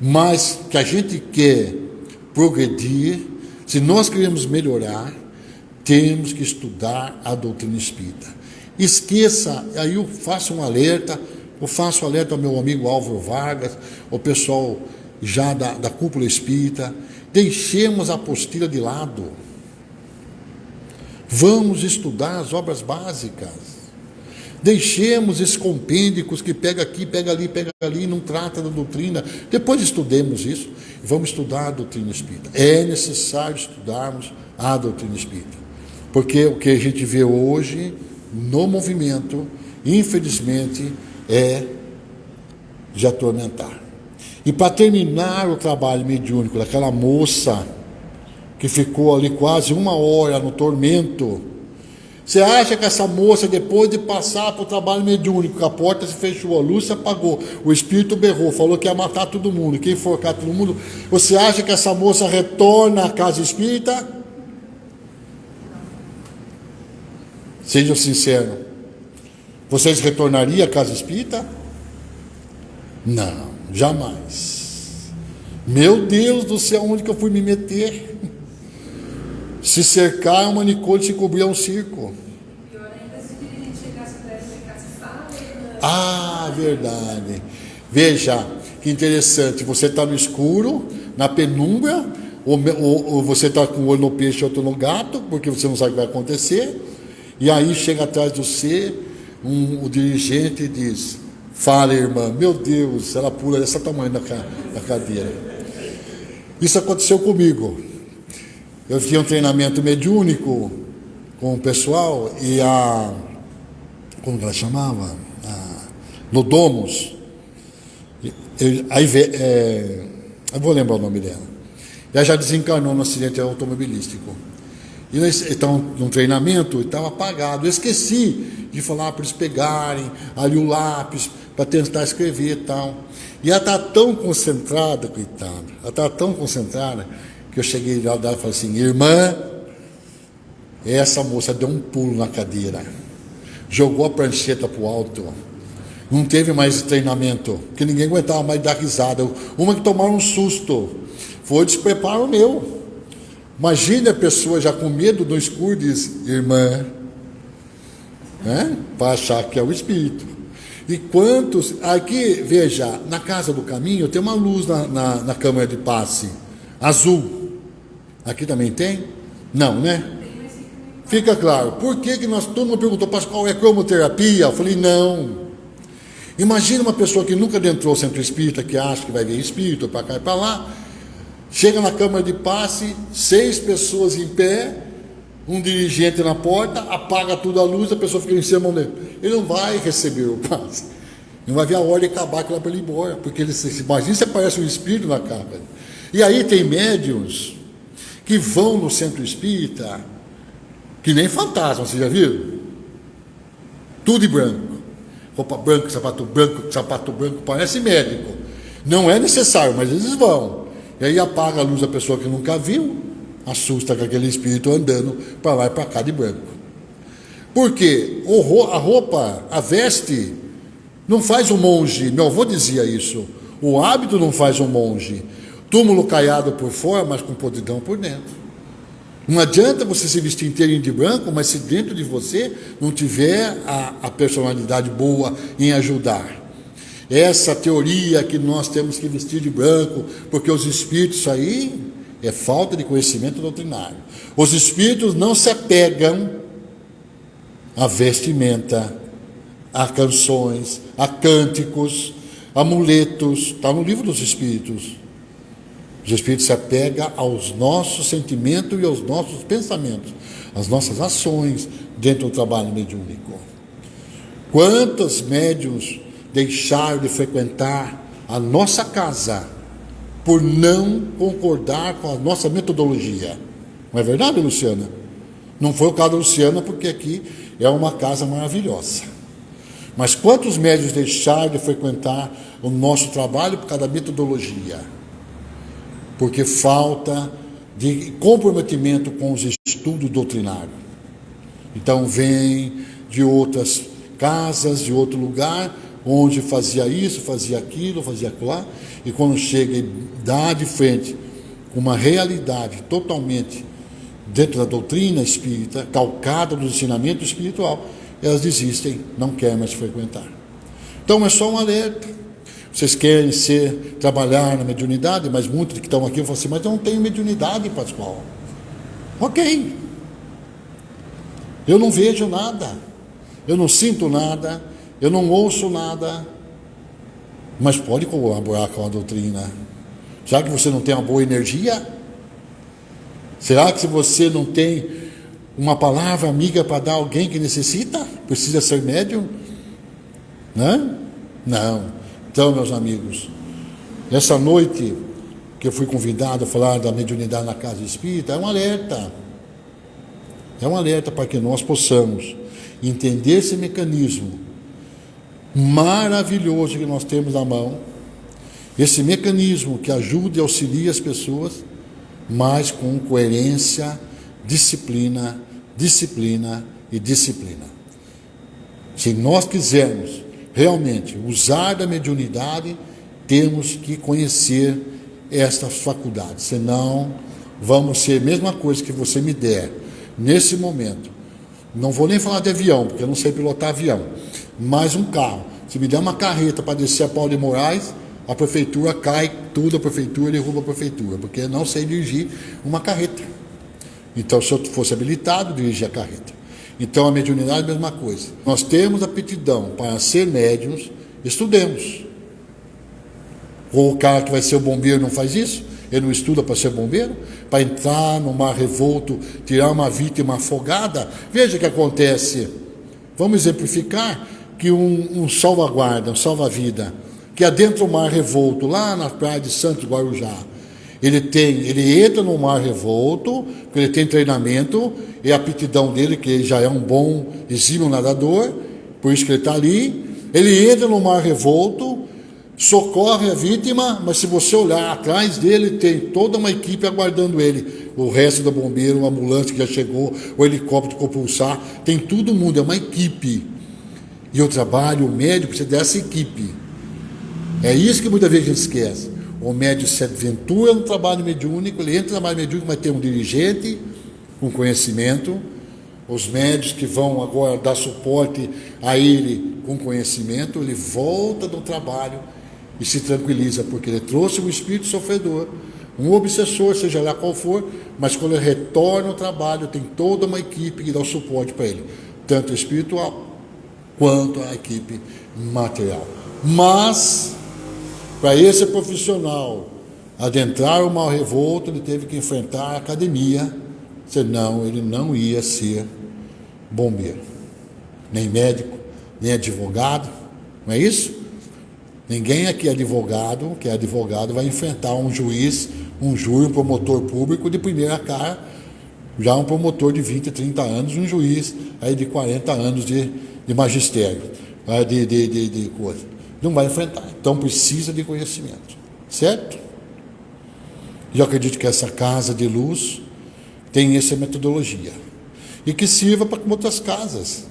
Mas que a gente quer progredir, se nós queremos melhorar, temos que estudar a doutrina espírita. Esqueça, aí eu faço um alerta. Eu faço alerta ao meu amigo Álvaro Vargas, o pessoal já da cúpula espírita, deixemos a apostila de lado. Vamos estudar as obras básicas. Deixemos esses compêndios que pega aqui, pega ali, não trata da doutrina. Depois estudemos isso e vamos estudar a doutrina espírita. É necessário estudarmos a doutrina espírita. Porque o que a gente vê hoje no movimento, infelizmente, é de atormentar. E para terminar o trabalho mediúnico daquela moça que ficou ali quase 1 hora no tormento, você acha que essa moça, depois de passar para o trabalho mediúnico, a porta se fechou, a luz se apagou, o espírito berrou, falou que ia matar todo mundo, que ia enforcar todo mundo, você acha que essa moça retorna à casa espírita? Sejam sinceros. Vocês retornariam à casa espírita? Não, jamais. Meu Deus do céu, onde que eu fui me meter? Se cercar é um manicômio, se cobrir é um circo. Pior ainda se ele chegasse perto da casa e fala. Ah, verdade. Veja, que interessante. Você está no escuro, na penumbra, ou você está com o olho no peixe e outro no gato, porque você não sabe o que vai acontecer. E aí chega atrás de você o dirigente diz, fala, irmã, meu Deus, ela pula desse tamanho da cadeira. Isso aconteceu comigo. Eu tinha um treinamento mediúnico com o pessoal e como ela chamava? No Domus. Eu vou lembrar o nome dela. Ela já desencarnou no acidente automobilístico. E eles estavam num treinamento e estava apagado. Eu esqueci de falar para eles pegarem ali o lápis, para tentar escrever e tal. E ela está tão concentrada, coitada, ela está tão concentrada, que eu cheguei lá e falei assim: irmã, essa moça deu um pulo na cadeira, jogou a prancheta para o alto, não teve mais treinamento, porque ninguém aguentava mais dar risada. Uma que tomaram um susto, foi despreparo meu. Imagine a pessoa já com medo no escuro diz: irmã, né? Para achar que é o Espírito. E quantos, aqui, veja, na Casa do Caminho tem uma luz na câmara de passe, azul. Aqui também tem? Não, né? Fica claro. Por que todo mundo perguntou: Pascoal, é cromoterapia? Eu falei: não. Imagina uma pessoa que nunca adentrou o centro espírita, que acha que vai ver espírito para cá e para lá, chega na câmara de passe, 6 pessoas em pé, um dirigente na porta, apaga tudo a luz, a pessoa fica em cima dele. Ele não vai receber o passe, não vai ver a ordem acabar para ele ir embora, porque ele imagina se aparece um espírito na câmara. E aí tem médiuns que vão no centro espírita, que nem fantasma, vocês já viram? Tudo de branco, roupa branca, sapato branco, parece médico. Não é necessário, mas eles vão. E aí apaga a luz da pessoa que nunca viu, assusta com aquele espírito andando para lá e para cá de branco. Porque a roupa, a veste, não faz um monge. Meu avô dizia isso. O hábito não faz um monge. Túmulo caiado por fora, mas com podridão por dentro. Não adianta você se vestir inteirinho de branco, mas se dentro de você não tiver a personalidade boa em ajudar. Essa teoria que nós temos que vestir de branco, porque os espíritos, isso aí é falta de conhecimento doutrinário. Os espíritos não se apegam a vestimenta, a canções, a cânticos, amuletos. Está no livro dos espíritos. Os espíritos se apegam aos nossos sentimentos e aos nossos pensamentos, às nossas ações dentro do trabalho mediúnico. Quantos médiuns deixaram de frequentar a nossa casa por não concordar com a nossa metodologia? Não é verdade, Luciana? Não foi o caso da Luciana, porque aqui é uma casa maravilhosa. Mas quantos médiuns deixaram de frequentar o nosso trabalho por causa da metodologia? Porque falta de comprometimento com os estudos doutrinários. Então vem de outras casas, de outro lugar, onde fazia isso, fazia aquilo, fazia aquilo lá, e quando chega e dá de frente com uma realidade totalmente dentro da doutrina espírita, calcada no ensinamento espiritual, elas desistem, não querem mais frequentar. Então é só um alerta. Vocês querem trabalhar na mediunidade, mas muitos que estão aqui falam assim: mas eu não tenho mediunidade, Pascoal. Ok. Eu não vejo nada, eu não sinto nada, eu não ouço nada, mas pode colaborar com a doutrina. Será que você não tem uma boa energia? Será que se você não tem uma palavra amiga para dar a alguém que necessita, precisa ser médium? Não. Então, meus amigos, essa noite que eu fui convidado a falar da mediunidade na Casa Espírita, é um alerta. É um alerta para que nós possamos entender esse mecanismo maravilhoso que nós temos na mão, esse mecanismo que ajuda e auxilia as pessoas, mas com coerência, disciplina. Se nós quisermos realmente usar da mediunidade, temos que conhecer estas faculdades, senão vamos ser a mesma coisa que você me der nesse momento. Não vou nem falar de avião, porque eu não sei pilotar avião, mas um carro. Se me der uma carreta para descer a Paulo de Moraes, a prefeitura cai tudo, a prefeitura derruba a prefeitura, porque eu não sei dirigir uma carreta. Então, se eu fosse habilitado, dirigir a carreta. Então, a mediunidade é a mesma coisa. Nós temos aptidão para ser médiuns, estudemos. Ou o cara que vai ser o bombeiro não faz isso? Ele não estuda para ser bombeiro? Para entrar no mar revolto, tirar uma vítima afogada? Veja o que acontece. Vamos exemplificar que um salvaguarda, um salva-vida, que adentra o mar revolto, lá na praia de Santos Guarujá, ele entra no mar revolto, porque ele tem treinamento, e a aptidão dele, que ele já é um bom, exímio nadador, por isso que ele está ali, Ele entra no mar revolto, socorre a vítima, mas se você olhar atrás dele, tem toda uma equipe aguardando ele. O resto do bombeiro, uma ambulância que já chegou, o helicóptero compulsar, tem todo mundo, é uma equipe. E o trabalho, o médico precisa dessa equipe. É isso que muitas vezes a gente esquece. O médico se aventura no trabalho mediúnico, ele entra no trabalho mediúnico, mas tem um dirigente com conhecimento, os médicos que vão agora dar suporte a ele com conhecimento, ele volta do trabalho e se tranquiliza, porque ele trouxe um espírito sofredor, um obsessor, seja lá qual for, mas quando ele retorna ao trabalho, tem toda uma equipe que dá o suporte para ele, tanto espiritual quanto a equipe material. Mas, para esse profissional adentrar o mal revolto, ele teve que enfrentar a academia, senão ele não ia ser bombeiro, nem médico, nem advogado, não é isso? Ninguém aqui é advogado, que é advogado, vai enfrentar um juiz, um júri, um promotor público de primeira cara, já um promotor de 20, 30 anos, um juiz aí de 40 anos de magistério, de coisa. Não vai enfrentar, então precisa de conhecimento, certo? E eu acredito que essa casa de luz tem essa metodologia e que sirva para outras casas.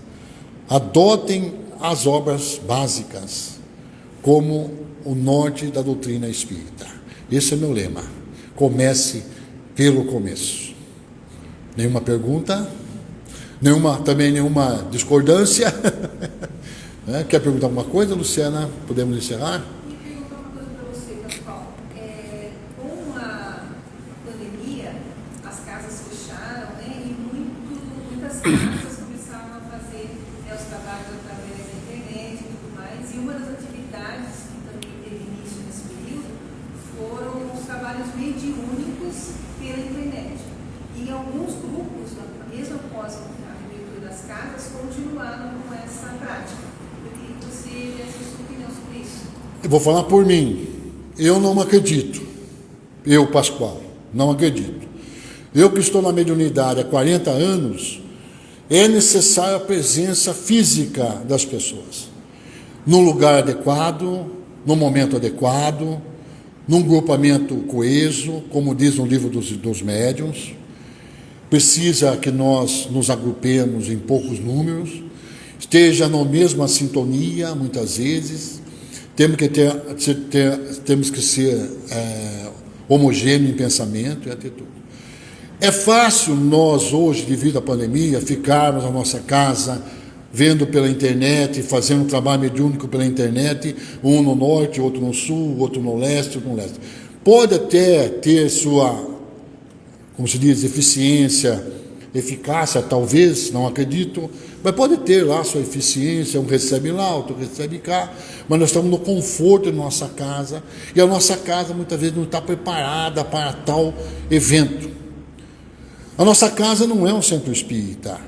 Adotem as obras básicas como o norte da doutrina espírita. Esse é meu lema. Comece pelo começo. Nenhuma pergunta? Também nenhuma discordância? Quer perguntar alguma coisa, Luciana? Podemos encerrar? Casas começaram a fazer os trabalhos através da internet e tudo mais, e uma das atividades que também teve início nesse período foram os trabalhos mediúnicos pela internet. E alguns grupos, mesmo após a reabertura das casas, continuaram com essa prática. Eu queria que você desse a sua opinião sobre isso. Eu vou falar por mim. Eu não acredito. Eu, Pascoal, não acredito. Eu que estou na mediunidade há 40 anos, é necessária a presença física das pessoas, no lugar adequado, no momento adequado, num grupamento coeso, como diz no livro dos médiuns. Precisa que nós nos agrupemos em poucos números, esteja na mesma sintonia, muitas vezes, temos que ser homogêneo em pensamento e atitude. É fácil nós hoje, devido à pandemia, ficarmos na nossa casa, vendo pela internet, fazendo um trabalho mediúnico pela internet, um no norte, outro no sul, outro no leste, outro no leste. Pode até ter sua, como se diz, eficácia, talvez, não acredito, mas pode ter lá sua eficiência, um recebe lá, outro recebe cá, mas nós estamos no conforto da nossa casa, e a nossa casa muitas vezes não está preparada para tal evento. A nossa casa não é um centro espírita.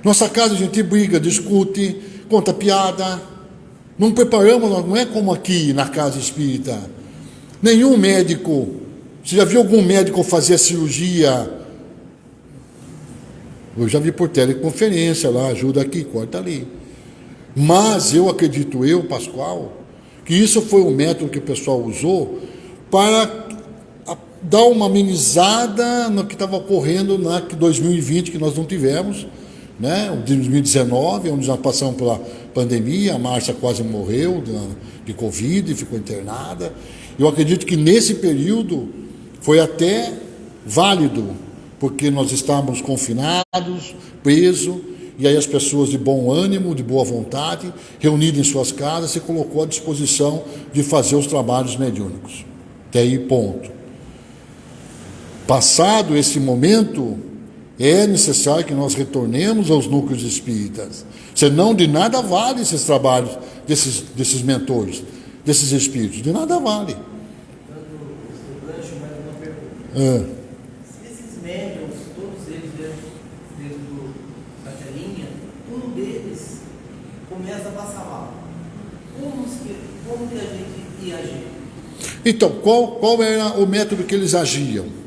Nossa casa a gente briga, discute, conta piada. Não preparamos, não é como aqui na casa espírita. Nenhum médico, você já viu algum médico fazer a cirurgia? Eu já vi por teleconferência lá, ajuda aqui, corta ali. Mas eu acredito, Pascoal, que isso foi o método que o pessoal usou para dar uma amenizada no que estava ocorrendo na 2020, que nós não tivemos, né? 2019, onde já passamos pela pandemia, a Márcia quase morreu de Covid, ficou internada. Eu acredito que nesse período foi até válido, porque nós estávamos confinados, presos, e aí as pessoas de bom ânimo, de boa vontade, reunidas em suas casas, se colocou à disposição de fazer os trabalhos mediúnicos. Até aí, ponto. Passado esse momento, é necessário que nós retornemos aos núcleos espíritas. Senão, de nada vale esses trabalhos desses mentores, desses espíritos. De nada vale. Se esses médiums, todos eles dentro da telinha, um deles começa a passar mal, como que a gente ia agir? Então, qual era o método que eles agiam?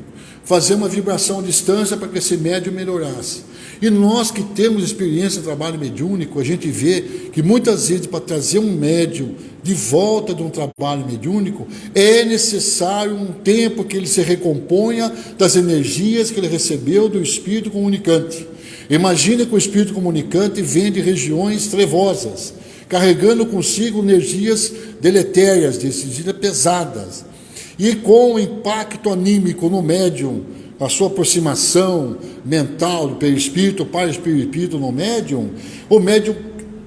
fazer uma vibração à distância para que esse médium melhorasse. E nós que temos experiência em trabalho mediúnico, a gente vê que muitas vezes para trazer um médium de volta de um trabalho mediúnico, é necessário um tempo que ele se recomponha das energias que ele recebeu do espírito comunicante. Imagine que o espírito comunicante vem de regiões trevosas, carregando consigo energias deletérias, energias pesadas. E com o impacto anímico no médium, a sua aproximação mental do perispírito para o espírito no médium, o médium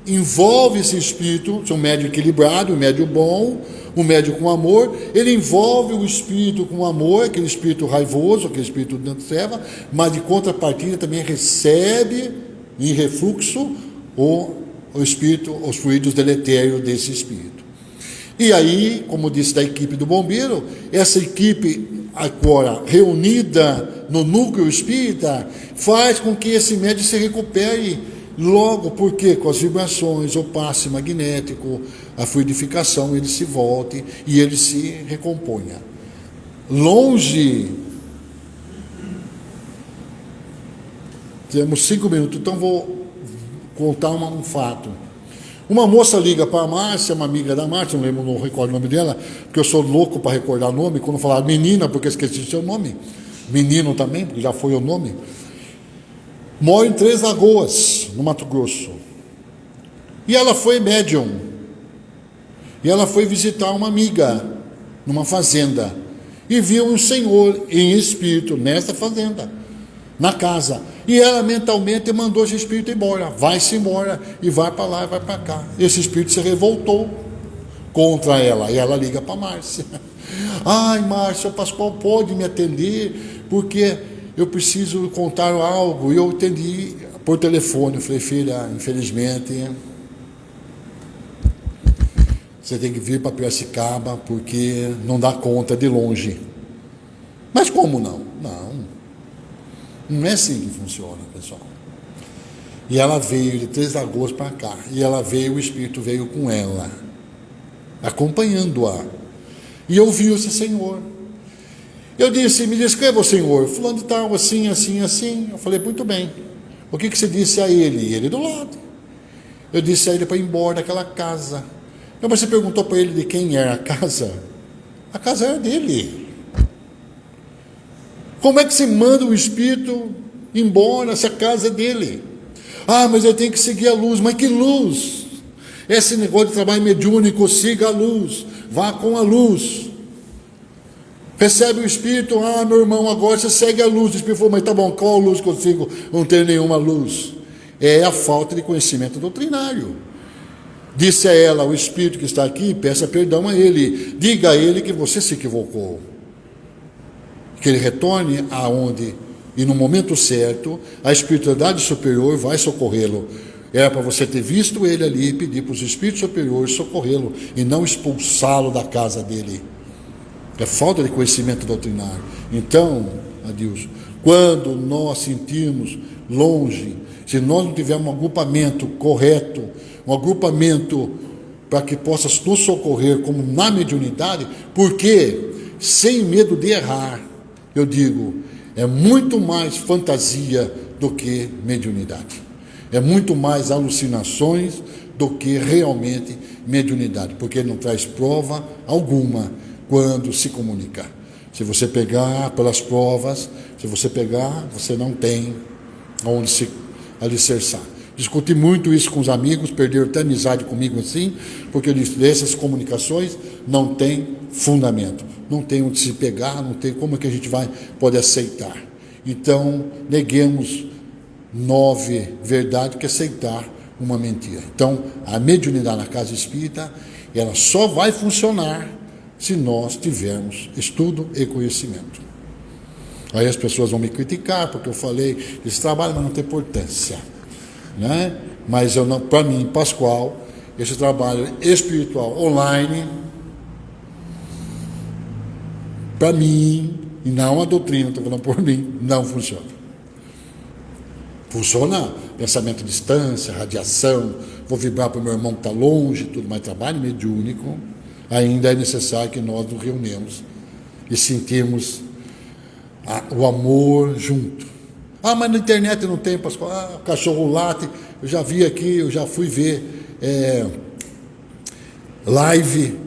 envolve esse espírito, se é um médium equilibrado, um médium bom, um médium com amor, ele envolve o espírito com amor, aquele espírito raivoso, aquele espírito de treva, mas de contrapartida também recebe em refluxo o espírito, os fluidos deletérios desse espírito. E aí, como disse da equipe do bombeiro, essa equipe agora reunida no núcleo espírita faz com que esse médium se recupere logo, porque com as vibrações, o passe magnético, a fluidificação, ele se volte e ele se recomponha. Longe, temos 5 minutos, então vou contar um fato. Uma moça liga para a Márcia, uma amiga da Márcia, não recordo o nome dela, porque eu sou louco para recordar o nome, quando falar menina, porque esqueci o seu nome, menino também, porque já foi o nome. Mora em Três Lagoas, no Mato Grosso. E ela foi médium. E ela foi visitar uma amiga numa fazenda. E viu um senhor em espírito nessa fazenda, na casa. E ela mentalmente mandou esse espírito embora. Vai-se embora e vai para lá e vai para cá. Esse espírito se revoltou contra ela. E ela liga para Márcia. Ai, Márcia, o Pascoal pode me atender, porque eu preciso contar algo. E eu atendi por telefone. Eu falei, filha, infelizmente, você tem que vir para Piracicaba, porque não dá conta de longe. Mas como não? Não é assim que funciona, pessoal. E ela veio de Três Lagoas para cá. E ela veio, o espírito veio com ela, acompanhando-a. E ouviu esse senhor. Eu disse, me descreva o senhor. Fulano de tal, assim, assim, assim. Eu falei, muito bem. O que você disse a ele? Ele do lado. Eu disse a ele para ir embora daquela casa. Mas você perguntou para ele de quem era a casa? A casa era dele. Como é que se manda o espírito embora se a casa é dele? Ah, mas eu tenho que seguir a luz. Mas que luz? Esse negócio de trabalho mediúnico, siga a luz, vá com a luz. Recebe o espírito, ah, meu irmão, agora você segue a luz. O espírito falou, mas tá bom, qual luz que eu sigo? Não tenho nenhuma luz. É a falta de conhecimento doutrinário. Disse a ela, o espírito que está aqui, peça perdão a ele. Diga a ele que você se equivocou. Que ele retorne aonde, e no momento certo, a espiritualidade superior vai socorrê-lo. Era para você ter visto ele ali e pedir para os espíritos superiores socorrê-lo e não expulsá-lo da casa dele. É falta de conhecimento doutrinário. Então, Adilson, quando nós sentirmos longe, se nós não tivermos um agrupamento correto, um agrupamento para que possa nos socorrer como na mediunidade, porque sem medo de errar, eu digo, é muito mais fantasia do que mediunidade. É muito mais alucinações do que realmente mediunidade, porque não traz prova alguma quando se comunica. Se você pegar pelas provas, se você pegar, você não tem onde se alicerçar. Discuti muito isso com os amigos, perderam até amizade comigo assim, porque eu disse, essas comunicações não têm fundamento, não tem onde se pegar, não tem como que a gente pode aceitar. Então, neguemos 9 verdades que aceitar uma mentira. Então, a mediunidade na casa espírita, ela só vai funcionar se nós tivermos estudo e conhecimento. Aí as pessoas vão me criticar, porque eu falei desse trabalho, mas não tem importância. Né? Mas para mim, Pascoal, esse trabalho espiritual online, para mim, e não a doutrina, estou falando por mim, não funciona. Funciona pensamento à distância, radiação, vou vibrar para o meu irmão que está longe, tudo, mas trabalho mediúnico, ainda é necessário que nós nos reunamos e sentirmos o amor junto. Ah, mas na internet não tem, Pascoal. Ah, o cachorro late. Eu já vi aqui, eu já fui ver live,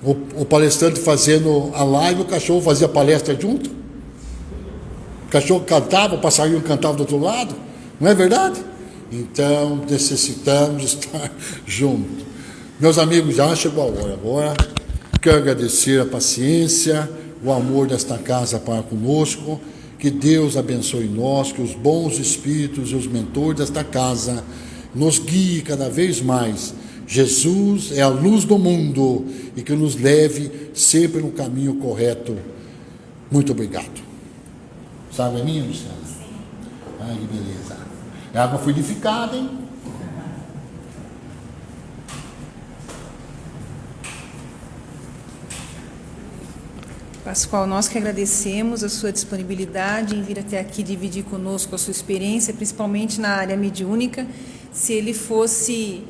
o palestrante fazendo a live, o cachorro fazia palestra junto. O cachorro cantava, o passarinho cantava do outro lado. Não é verdade? Então, necessitamos estar juntos. Meus amigos, já chegou a hora. Agora, quero agradecer a paciência, o amor desta casa para conosco. Que Deus abençoe nós, que os bons espíritos e os mentores desta casa nos guiem cada vez mais. Jesus é a luz do mundo e que nos leve sempre no caminho correto. Muito obrigado. Sabe a minha, Luciana? Ai, que beleza. A água fluidificada, hein? Pascoal, nós que agradecemos a sua disponibilidade em vir até aqui dividir conosco a sua experiência, principalmente na área mediúnica. Se ele fosse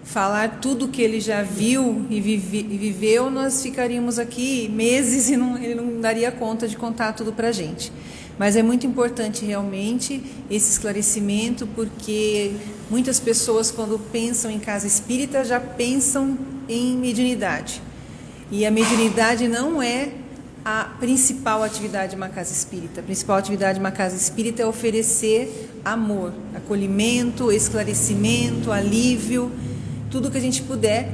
falar tudo que ele já viu e viveu, nós ficaríamos aqui meses e ele não daria conta de contar tudo para a gente. Mas é muito importante realmente esse esclarecimento, porque muitas pessoas, quando pensam em casa espírita, já pensam em mediunidade. E a mediunidade não é a principal atividade de uma casa espírita. A principal atividade de uma casa espírita é oferecer amor, acolhimento, esclarecimento, alívio, tudo que a gente puder.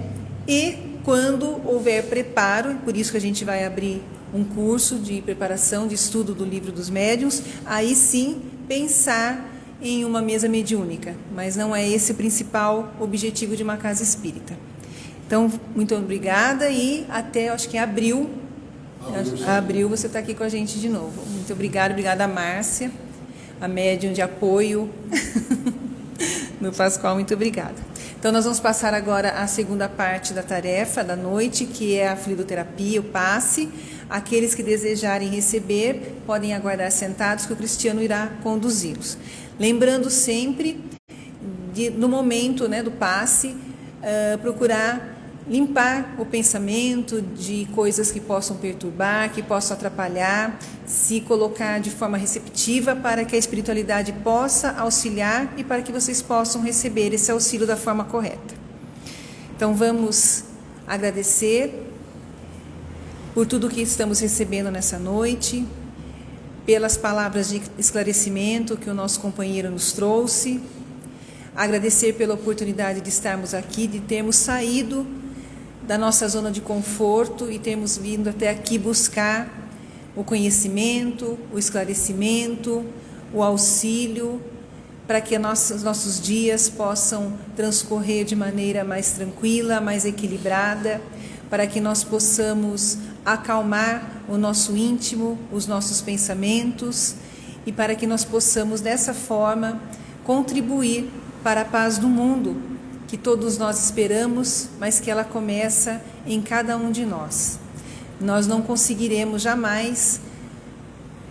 E quando houver preparo, por isso que a gente vai abrir um curso de preparação, de estudo do Livro dos Médiuns, aí sim pensar em uma mesa mediúnica, mas não é esse o principal objetivo de uma casa espírita. Então, muito obrigada e até, acho que em abril você está aqui com a gente de novo. Muito obrigada a Márcia, a médium de apoio no Pascoal, muito obrigada. Então, nós vamos passar agora a segunda parte da tarefa da noite, que é a fluidoterapia, o passe. Aqueles que desejarem receber, podem aguardar sentados, que o Cristiano irá conduzi-los. Lembrando sempre, no momento, né, do passe, procurar limpar o pensamento de coisas que possam perturbar, que possam atrapalhar, se colocar de forma receptiva para que a espiritualidade possa auxiliar e para que vocês possam receber esse auxílio da forma correta. Então vamos agradecer por tudo que estamos recebendo nessa noite, pelas palavras de esclarecimento que o nosso companheiro nos trouxe, agradecer pela oportunidade de estarmos aqui, de termos saído da nossa zona de conforto e termos vindo até aqui buscar o conhecimento, o esclarecimento, o auxílio, para que nossos dias possam transcorrer de maneira mais tranquila, mais equilibrada, para que nós possamos acalmar o nosso íntimo, os nossos pensamentos e para que nós possamos, dessa forma, contribuir para a paz do mundo, que todos nós esperamos, mas que ela começa em cada um de nós. Nós não conseguiremos jamais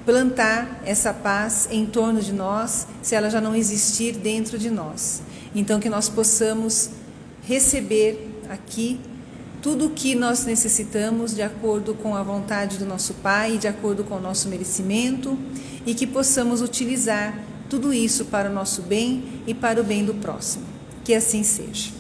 plantar essa paz em torno de nós se ela já não existir dentro de nós. Então, que nós possamos receber aqui tudo o que nós necessitamos de acordo com a vontade do nosso Pai, de acordo com o nosso merecimento, e que possamos utilizar tudo isso para o nosso bem e para o bem do próximo. Que assim seja.